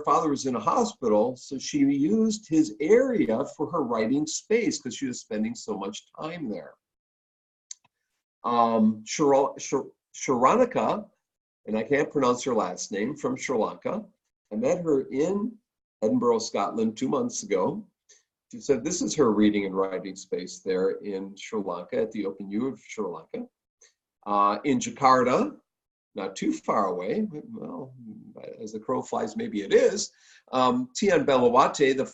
father was in a hospital, so she used his area for her writing space because she was spending so much time there. Sharonika, and I can't pronounce her last name, from Sri Lanka. I met her in Edinburgh, Scotland 2 months ago. She said this is her reading and writing space there in Sri Lanka at the Open U of Sri Lanka. In Jakarta, not too far away, well, as the crow flies, maybe it is. Tian Belawate, the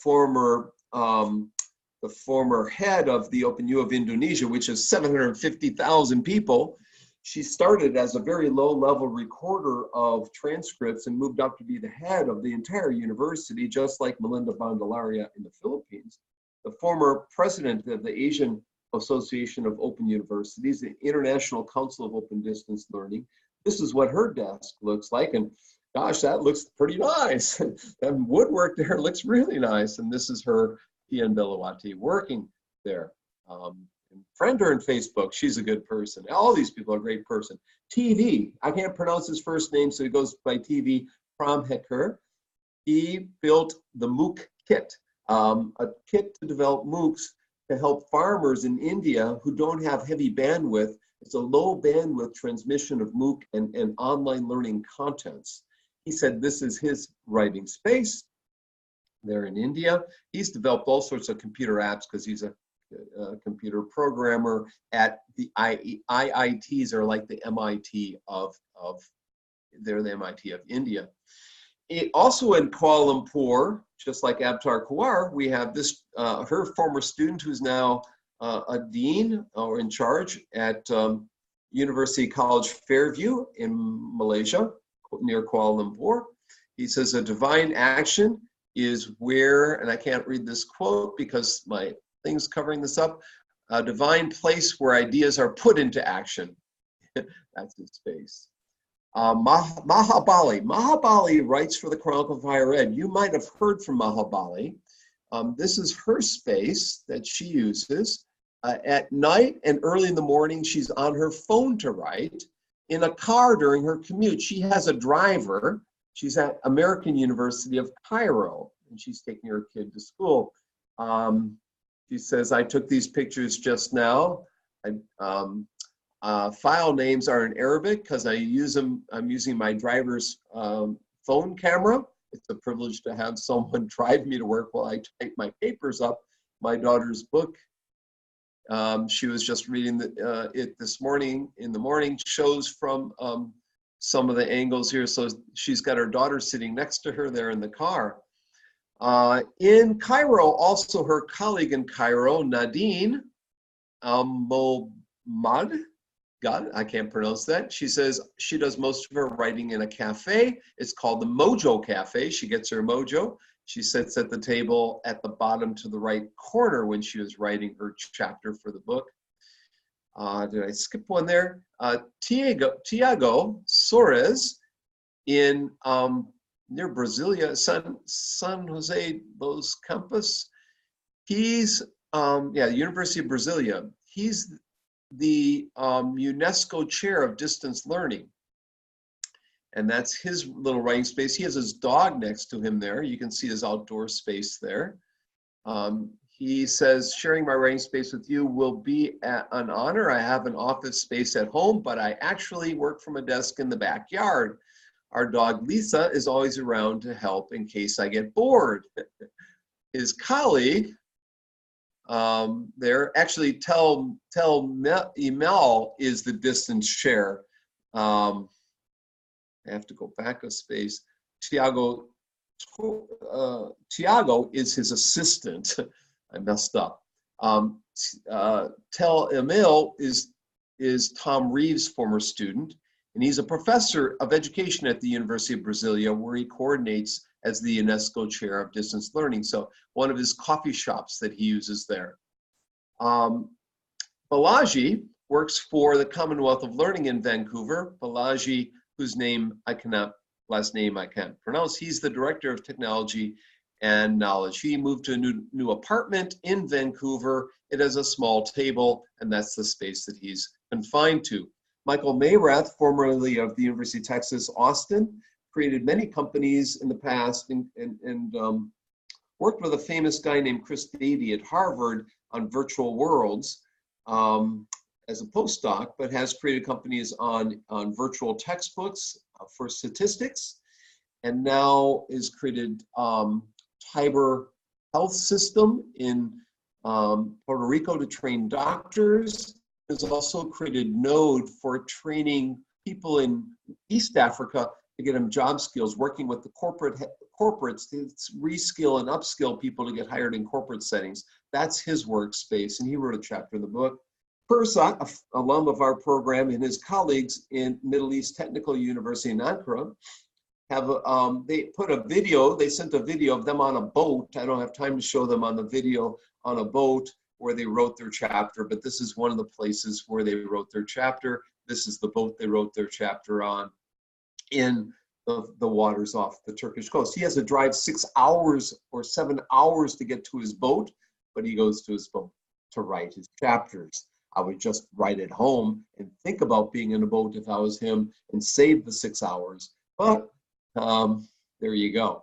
former head of the Open U of Indonesia, which is 750,000 people. She started as a very low-level recorder of transcripts and moved up to be the head of the entire university, just like Melinda Bandalaria in the Philippines. The former president of the Asian Association of Open Universities, the International Council of Open Distance Learning. This is what her desk looks like, and gosh, that looks pretty nice. That woodwork there looks really nice, and this is her, Tian Belawati, working there. Friend her on Facebook, she's a good person. All these people are a great person. TV, I can't pronounce his first name, so he goes by TV, Pramheker. He built the MOOC kit, a kit to develop MOOCs to help farmers in India who don't have heavy bandwidth. It's a low bandwidth transmission of MOOC and online learning contents. He said this is his writing space there in India. He's developed all sorts of computer apps because he's a computer programmer at the IITs, are like the MIT they're the MIT of India. Also in Kuala Lumpur, just like Abtar Kawar, we have this, her former student who's now a dean or in charge at University College Fairview in Malaysia, near Kuala Lumpur. He says a divine action is where, and I can't read this quote because my thing's covering this up, a divine place where ideas are put into action. That's his space. Mahabali writes for the Chronicle of Higher Ed. You might have heard from Mahabali. This is her space that she uses. At night and early in the morning, she's on her phone to write. In a car during her commute, she has a driver. She's at American University of Cairo, and she's taking her kid to school. She says, I took these pictures just now. File names are in Arabic because I'm using my driver's phone camera. It's a privilege to have someone drive me to work while I type my papers up. My daughter's book, she was just reading it this morning, in the morning, shows from some of the angles here. So she's got her daughter sitting next to her there in the car. In Cairo, also her colleague in Cairo, Nadine Momad, God, I can't pronounce that. She says she does most of her writing in a cafe. It's called the Mojo Cafe. She gets her mojo. She sits at the table at the bottom to the right corner when she was writing her chapter for the book. Did I skip one there? Tiago Soares in near Brasilia, San Jose dos Campos. He's, the University of Brasilia. He's the UNESCO chair of distance learning. And that's his little writing space. He has his dog next to him there. You can see his outdoor space there. He says, sharing my writing space with you will be an honor. I have an office space at home, but I actually work from a desk in the backyard. Our dog Lisa is always around to help in case I get bored. His colleague there, actually Tel Emel is the distance chair. I have to go back a space. Tiago is his assistant. I messed up. Tel Emil is Tom Reeves' former student, and he's a professor of education at the University of Brasilia, where he coordinates as the UNESCO chair of distance learning. So one of his coffee shops that he uses there. Balaji works for the Commonwealth of Learning in Vancouver. Balaji, whose last name I can't pronounce, he's the director of technology and knowledge. He moved to a new apartment in Vancouver. It has a small table, and that's the space that he's confined to. Michael Mayrath, formerly of the University of Texas, Austin, created many companies in the past and worked with a famous guy named Chris Davey at Harvard on virtual worlds as a postdoc, but has created companies on virtual textbooks for statistics, and now is created Tiber Health System in Puerto Rico to train doctors. Has also created Node for training people in East Africa to get them job skills, working with the corporates to reskill and upskill people to get hired in corporate settings. That's his workspace, and he wrote a chapter in the book. Persa, an alum of our program, and his colleagues in Middle East Technical University in Ankara have they sent a video of them on a boat. I don't have time to show them on the video on a boat where they wrote their chapter, but this is one of the places where they wrote their chapter. This is the boat they wrote their chapter on in the waters off the Turkish coast. He has to drive 6 hours or 7 hours to get to his boat, but he goes to his boat to write his chapters. I would just write at home and think about being in a boat if I was him and save the 6 hours. But there you go.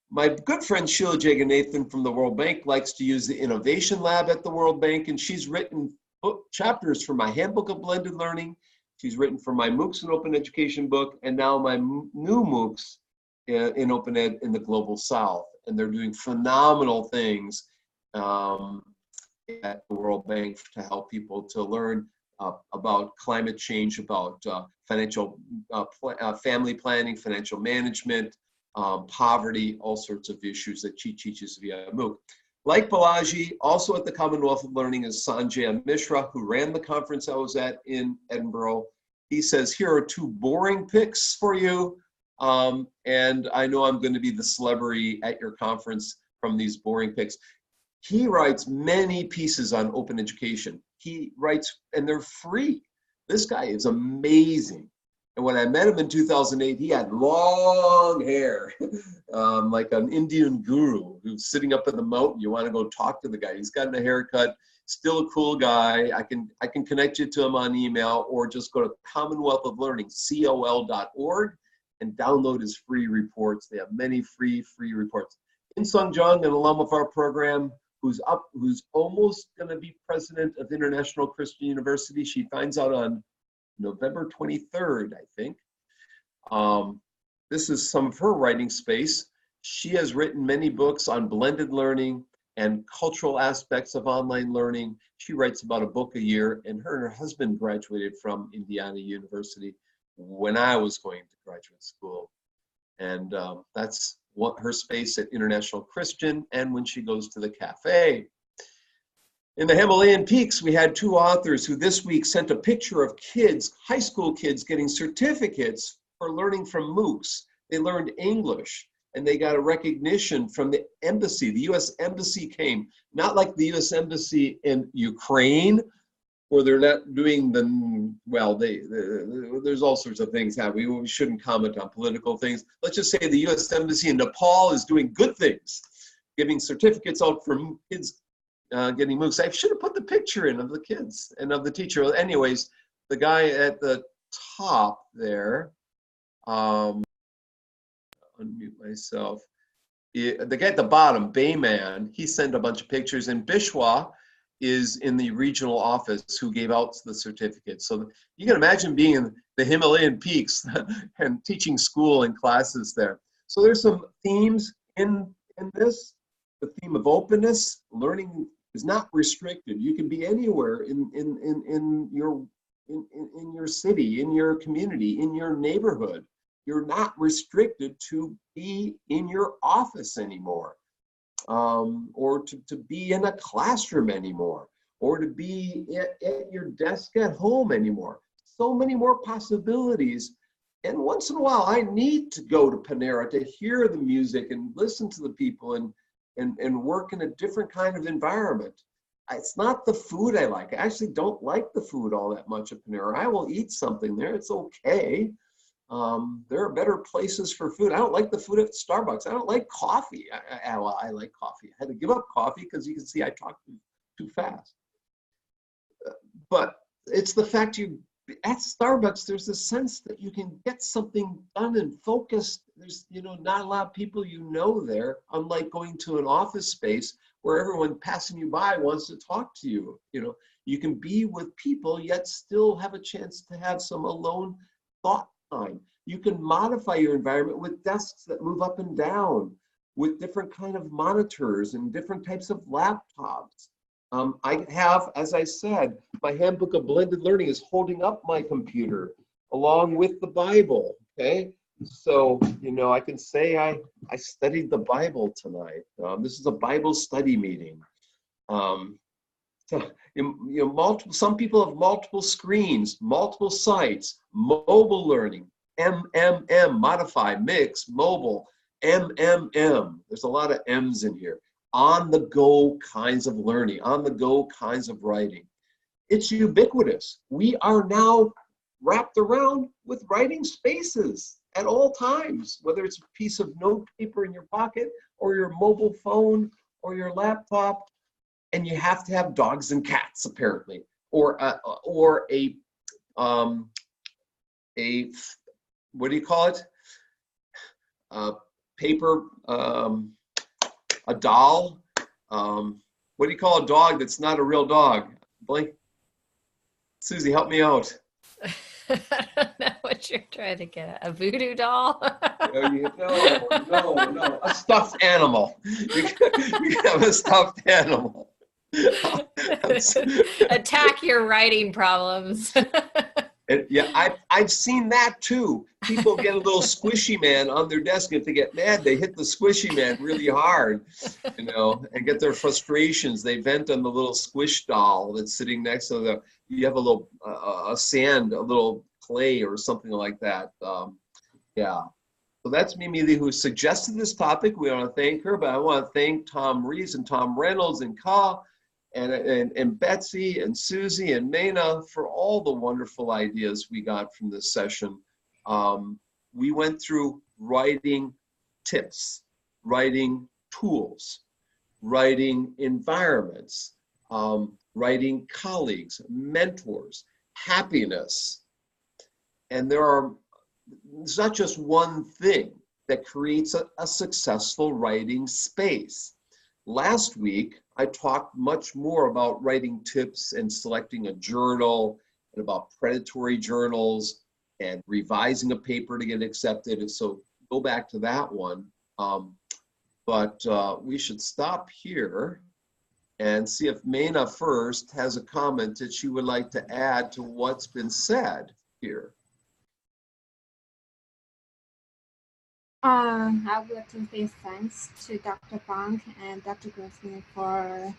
My good friend Sheila Jaganathan from the World Bank likes to use the Innovation Lab at the World Bank, and she's written chapters for my Handbook of Blended Learning. She's written for my MOOCs in Open Education book, and now my new MOOCs in Open Ed in the Global South. And they're doing phenomenal things at the World Bank to help people to learn about climate change, about financial family planning, financial management, poverty, all sorts of issues that she teaches via MOOC. Like Balaji, also at the Commonwealth of Learning is Sanjay Mishra, who ran the conference I was at in Edinburgh. He says, here are 2 boring picks for you. And I know I'm going to be the celebrity at your conference from these boring picks. He writes many pieces on open education. He writes, and they're free. This guy is amazing. And when I met him in 2008, he had long hair, like an Indian guru who's sitting up in the mountain. You want to go talk to the guy. He's gotten a haircut, still a cool guy. I can connect you to him on email, or just go to Commonwealth of Learning, COL.org, and download his free reports. They have many free reports. In Sung Jung, an alum of our program, who's almost going to be president of International Christian University. She finds out on November 23rd, I think. This is some of her writing space. She has written many books on blended learning and cultural aspects of online learning. She writes about a book a year, and her husband graduated from Indiana University when I was going to graduate school. And that's what her space at International Christian, and when she goes to the cafe. In the Himalayan peaks, we had 2 authors who this week sent a picture of kids, high school kids, getting certificates for learning from MOOCs. They learned English, and they got a recognition from the embassy. The US Embassy came, not like the US Embassy in Ukraine, where they're not doing there's all sorts of things happening. We shouldn't comment on political things. Let's just say the US Embassy in Nepal is doing good things, giving certificates out for kids getting MOOCs. I should have put the picture in of the kids and of the teacher. Anyways, the guy at the top there, unmute myself. The guy at the bottom, Bayman, he sent a bunch of pictures, and Bishwa is in the regional office who gave out the certificates. So you can imagine being in the Himalayan peaks and teaching school and classes there. So there's some themes in this. The theme of openness. Learning is not restricted. You can be anywhere in your city, in your community, in your neighborhood. you're not restricted to be in your office anymore, or to be in a classroom anymore, or to be at your desk at home anymore. So many more possibilities. And once in a while, I need to go to Panera to hear the music and listen to the people and work in a different kind of environment. It's not the food I like. I actually don't like the food all that much at Panera. I will eat something there. It's okay. There are better places for food. I don't like the food at Starbucks. I don't like coffee. Well, I like coffee. I had to give up coffee because you can see I talk too fast. But it's the fact at Starbucks, there's a sense that you can get something done and focused. There's, not a lot of people there, unlike going to an office space where everyone passing you by wants to talk to you. You can be with people yet still have a chance to have some alone thought time. You can modify your environment with desks that move up and down, with different kind of monitors and different types of laptops. I have, as I said, my handbook of blended learning is holding up my computer along with the Bible, okay? So, I can say I studied the Bible tonight. This is a Bible study meeting. Some people have multiple screens, multiple sites, mobile learning, MMM, modify, mix, mobile, MMM. There's a lot of M's in here. On-the-go kinds of learning, on-the-go kinds of writing. It's ubiquitous. We are now wrapped around with writing spaces at all times, whether it's a piece of note paper in your pocket or your mobile phone or your laptop. And you have to have dogs and cats, apparently, or a what do you call it? Paper, a doll. What do you call a dog that's not a real dog? Blink. Susie, help me out. I don't know what you're trying to get at. A voodoo doll? No. A stuffed animal. You can have a stuffed animal. Attack your writing problems. I've seen that too. People get a little squishy man on their desk. If they get mad, they hit the squishy man really hard, and get their frustrations. They vent on the little squish doll that's sitting next to you have a little sand, a little clay or something like that. Yeah. So that's Mimi who suggested this topic. We want to thank her, but I want to thank Tom Rees and Tom Reynolds and Ka and Betsy and Susie and Meina for all the wonderful ideas we got from this session. We went through writing tips, writing tools, writing environments, writing colleagues, mentors, happiness. And it's not just one thing that creates a successful writing space. Last week, I talked much more about writing tips and selecting a journal, and about predatory journals and revising a paper to get accepted. And so go back to that one. But we should stop here and see if Meina first has a comment that she would like to add to what's been said here. I would like to say thanks to Dr. Bonk and Dr. Gronse for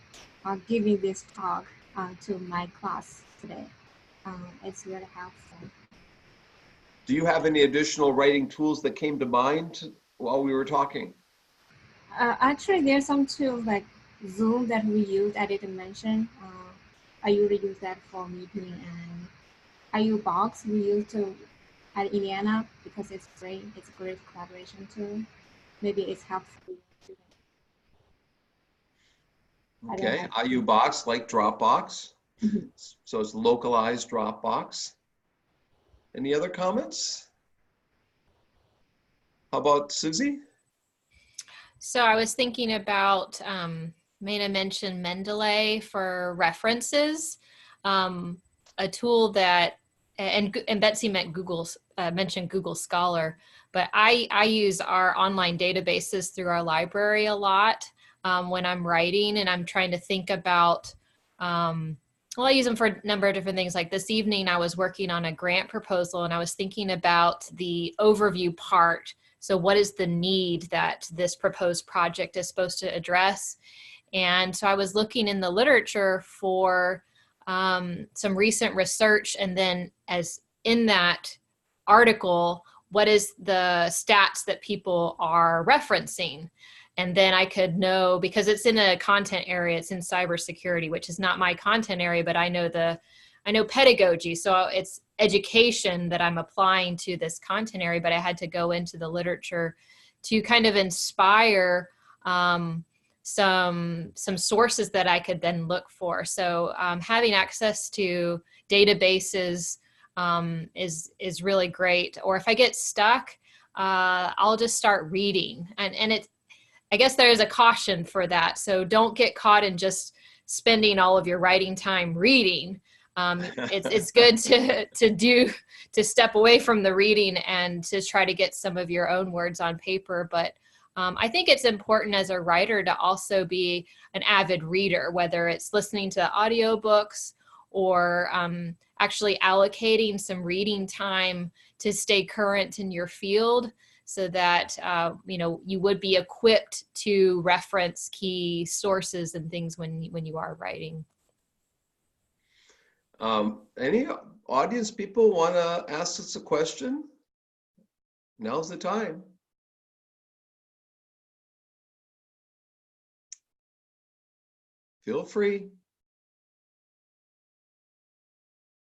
giving this talk to my class today. It's really helpful. Do you have any additional writing tools that came to mind while we were talking? Actually, there's some tools like Zoom that we use. I didn't mention. I usually use that for meeting, and IU Box we use at Indiana because it's free. It's a great collaboration tool. Maybe it's helpful. Okay, IU Box like Dropbox. Mm-hmm. So it's localized Dropbox. Any other comments? How about Susie? So I was thinking about, Meina mentioned Mendeley for references, a tool that, and Betsy mentioned Google Scholar, but I use our online databases through our library a lot when I'm writing and I'm trying to think about Well, I use them for a number of different things. Like this evening, I was working on a grant proposal and I was thinking about the overview part. So what is the need that this proposed project is supposed to address? And so I was looking in the literature for some recent research, and then as in that article, what is the stats that people are referencing? And then I could know, because it's in a content area, it's in cybersecurity, which is not my content area, but I know pedagogy. So it's education that I'm applying to this content area, but I had to go into the literature to kind of inspire some sources that I could then look for. So having access to databases is really great. Or if I get stuck, I'll just start reading. And I guess there is a caution for that. So don't get caught in just spending all of your writing time reading. It's good to step away from the reading and to try to get some of your own words on paper. But I think it's important as a writer to also be an avid reader, whether it's listening to audiobooks or actually allocating some reading time to stay current in your field, so that you would be equipped to reference key sources and things when you are writing. Any audience people want to ask us a question? Now's the time. Feel free.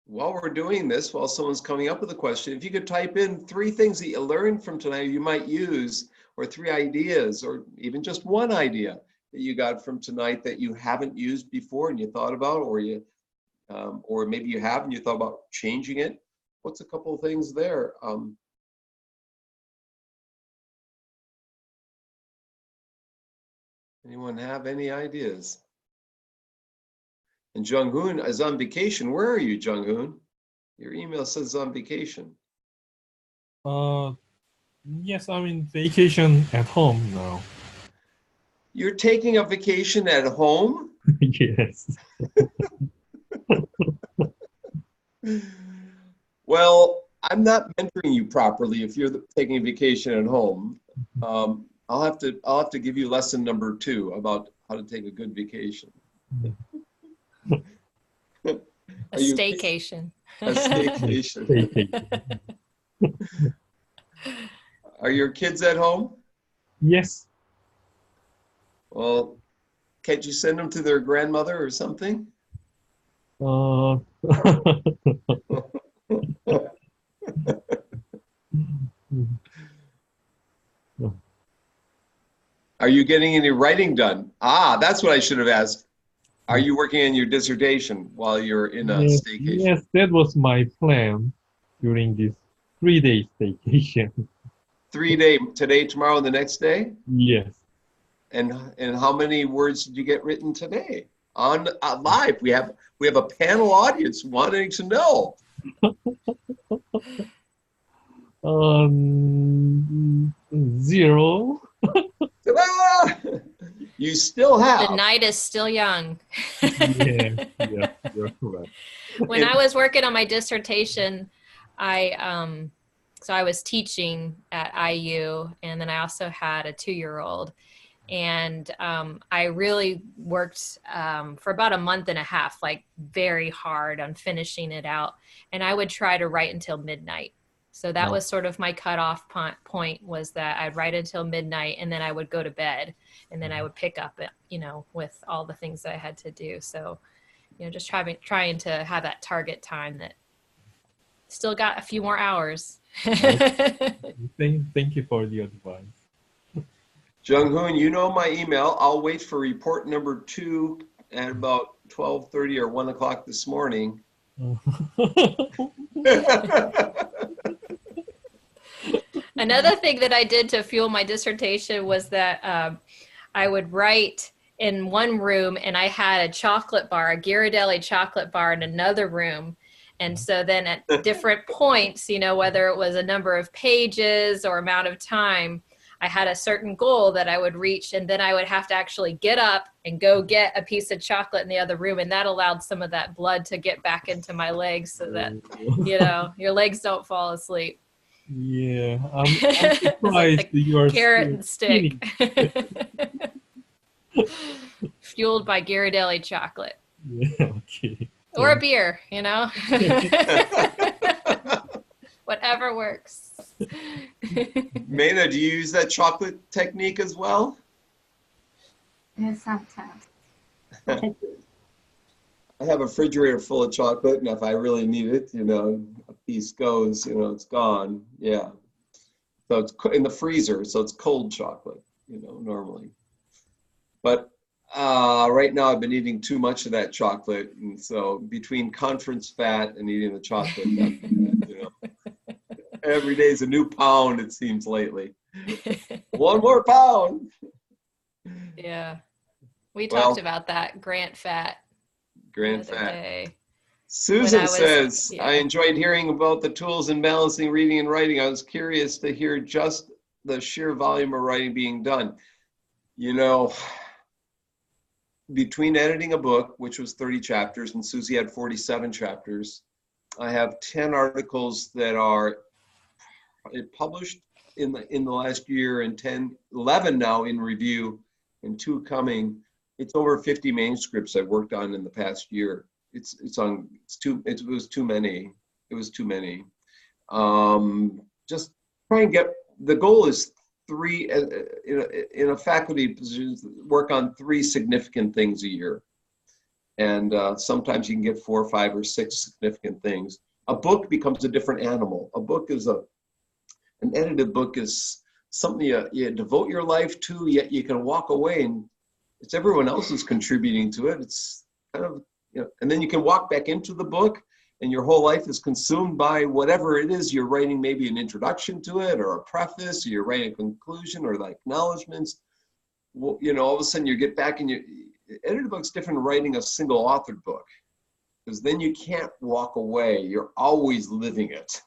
While we're doing this, while someone's coming up with a question, if you could type in 3 things that you learned from tonight you might use, or 3 ideas, or even just 1 idea that you got from tonight that you haven't used before and you thought about, or maybe you have and you thought about changing it. What's a couple of things there? Anyone have any ideas? And Jung-hoon is on vacation. Where are you, Jung-hoon? Your email says on vacation. Yes, I'm in vacation at home now. You're taking a vacation at home? Yes. Well, I'm not mentoring you properly if you're taking a vacation at home. I'll have to give you lesson number 2 about how to take a good vacation. A staycation. A staycation. Are your kids at home? Yes. Well, can't you send them to their grandmother or something? Are you getting any writing done? That's what I should have asked. Are you working on your dissertation while you're in a staycation? Yes, that was my plan during this 3-day staycation. 3-day, today, tomorrow, and the next day? Yes. And how many words did you get written today? On live, we have a panel audience wanting to know. 0. Ta-da! You still have. The night is still young. Yeah, you're correct. When I was working on my dissertation, I was teaching at IU, and then I also had a 2-year-old, and I really worked for about a month and a half, like very hard on finishing it out, and I would try to write until midnight. So that was sort of my cutoff point, was that I'd write until midnight, and then I would go to bed, and then I would pick up, with all the things that I had to do. So, just trying to have that target time that still got a few more hours. Thank you for the advice. Jung-hoon, you know my email. I'll wait for report number 2 at about 12:30 or 1 o'clock this morning. Another thing that I did to fuel my dissertation was that I would write in one room, and I had a chocolate bar, a Ghirardelli chocolate bar in another room. And so then at different points, whether it was a number of pages or amount of time, I had a certain goal that I would reach, and then I would have to actually get up and go get a piece of chocolate in the other room. And that allowed some of that blood to get back into my legs so that, you know, your legs don't fall asleep. Yeah, I'm It's surprised like you are carrot still and stick. eating. Fueled by Ghirardelli chocolate. Yeah, okay. Or a beer, you know? Whatever works. Meina, do you use that chocolate technique as well? Yeah, sometimes. I have a refrigerator full of chocolate, and if I really need it, you know, a piece goes, you know, it's gone. Yeah. So it's in the freezer, so it's cold chocolate, you know, normally. But right now I've been eating too much of that chocolate, and so between conference fat and eating the chocolate, you know, every day is a new pound, it seems lately. One more pound. Yeah. We Well, talked about that Grant fat. Grant the other fat. day. Susan was- says, yeah. I enjoyed hearing about the tools in balancing reading and writing. I was curious to hear just the sheer volume of writing being done. You know, between editing a book, which was 30 chapters, and Susie had 47 chapters, I have 10 articles that are published in the last year, and 11 now in review, and 2 coming. It's over 50 manuscripts I've worked on in the past year. It was too many. It was too many. Just try and get, the goal is 3 in a faculty position, work on 3 significant things a year. And sometimes you can get 4, 5, or 6 significant things. A book becomes a different animal. A book is an edited book is something you devote your life to, yet you can walk away and it's everyone else is contributing to it. It's kind of, you know, and then you can walk back into the book and your whole life is consumed by whatever it is you're writing, maybe an introduction to it or a preface, or you're writing a conclusion or like acknowledgments. Well, you know, all of a sudden you get back and edited book's different than writing a single authored book, because then you can't walk away. You're always living it.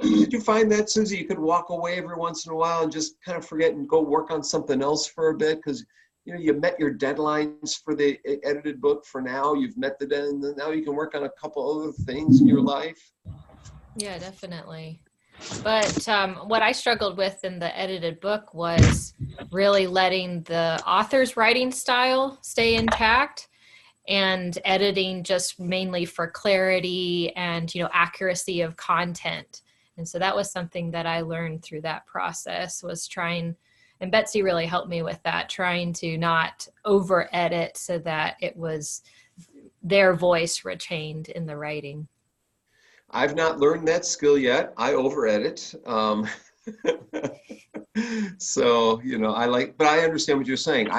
Did you find that, Susie? You could walk away every once in a while and just kind of forget and go work on something else for a bit, because you know you met your deadlines for the edited book for now. You've met the deadline, and now you can work on a couple other things in your life. Yeah, definitely. But what I struggled with in the edited book was really letting the author's writing style stay intact and editing just mainly for clarity and, you know, accuracy of content. And so that was something that I learned through that process, was trying, and Betsy really helped me with that, trying to not over edit so that it was their voice retained in the writing. I've not learned that skill yet. I over edit. So, you know, but I understand what you're saying.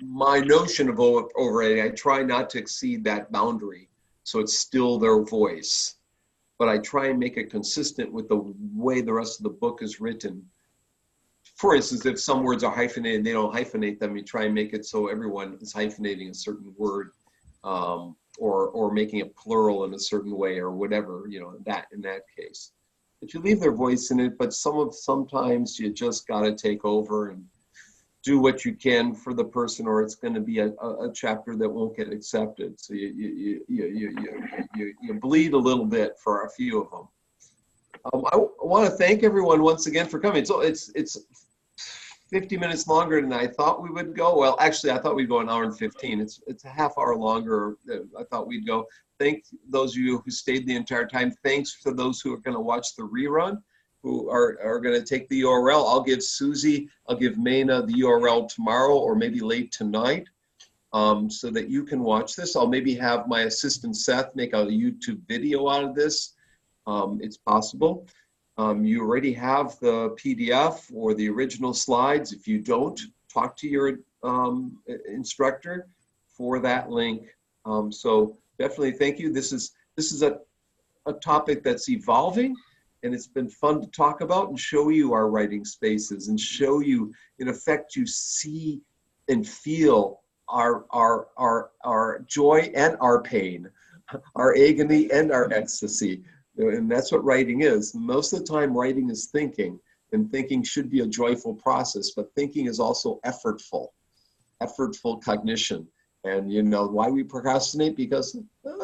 My notion of over editing, I try not to exceed that boundary. So it's still their voice, but I try and make it consistent with the way the rest of the book is written. For instance, if some words are hyphenated, they don't hyphenate them. You try and make it so everyone is hyphenating a certain word, or making it plural in a certain way, or whatever, you know, in that case. But you leave their voice in it, but sometimes you just got to take over and do what you can for the person, or it's going to be a chapter that won't get accepted. So you bleed a little bit for a few of them. I want to thank everyone once again for coming. So it's 50 minutes longer than I thought we would go. Well, actually, I thought we'd go an hour and 15. It's a half hour longer than I thought we'd go. Thank those of you who stayed the entire time. Thanks to those who are going to watch the rerun, who are going to take the URL. I'll give Meina the URL tomorrow or maybe late tonight, so that you can watch this. I'll maybe have my assistant Seth make a YouTube video out of this. It's possible. You already have the PDF or the original slides. If you don't, talk to your instructor for that link. So definitely thank you. This is a topic that's evolving, and it's been fun to talk about and show you our writing spaces and show you, in effect, you see and feel our joy and our pain, our agony and our ecstasy. And that's what writing is. Most of the time, writing is thinking. and thinking should be a joyful process, but thinking is also effortful cognition. And you know, why we procrastinate? Because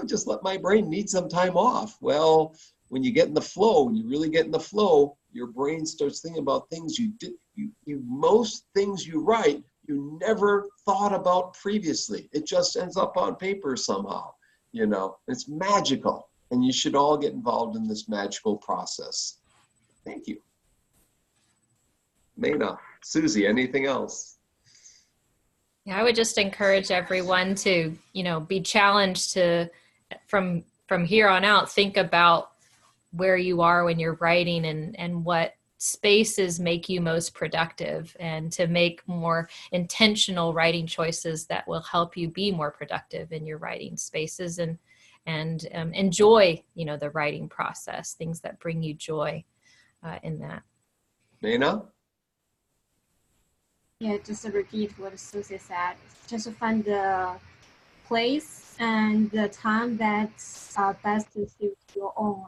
just let my brain need some time off. Well, when you get in the flow, when you really get in the flow, your brain starts thinking about things most things you write, you never thought about previously. It just ends up on paper somehow, you know. It's magical, and you should all get involved in this magical process. Thank you. Meina, Susie, anything else? Yeah, I would just encourage everyone to, you know, be challenged to, from here on out, think about where you are when you're writing and what spaces make you most productive, and to make more intentional writing choices that will help you be more productive in your writing spaces, and enjoy, you know, the writing process, things that bring you joy in that. Meina? Yeah, just to repeat what Susie said, just to find the place and the time that's best to suit your own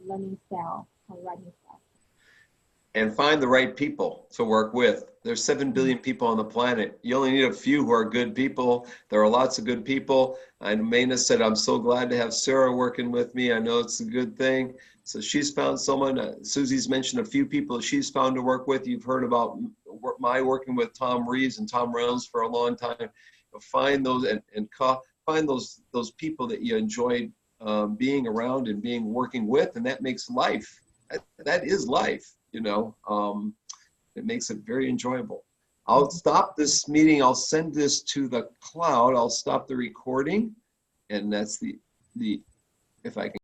learning style or writing style. And find the right people to work with. There's 7 billion people on the planet. You only need a few who are good people. There are lots of good people. And Meina said, I'm so glad to have Sarah working with me. I know it's a good thing. So she's found someone. Susie's mentioned a few people she's found to work with. You've heard about my working with Tom Reeves and Tom Reynolds for a long time. Find those and find those people that you enjoy being around and working with, and that makes life. That is life. You know, it makes it very enjoyable. I'll stop this meeting. I'll send this to the cloud. I'll stop the recording, and that's the if I can.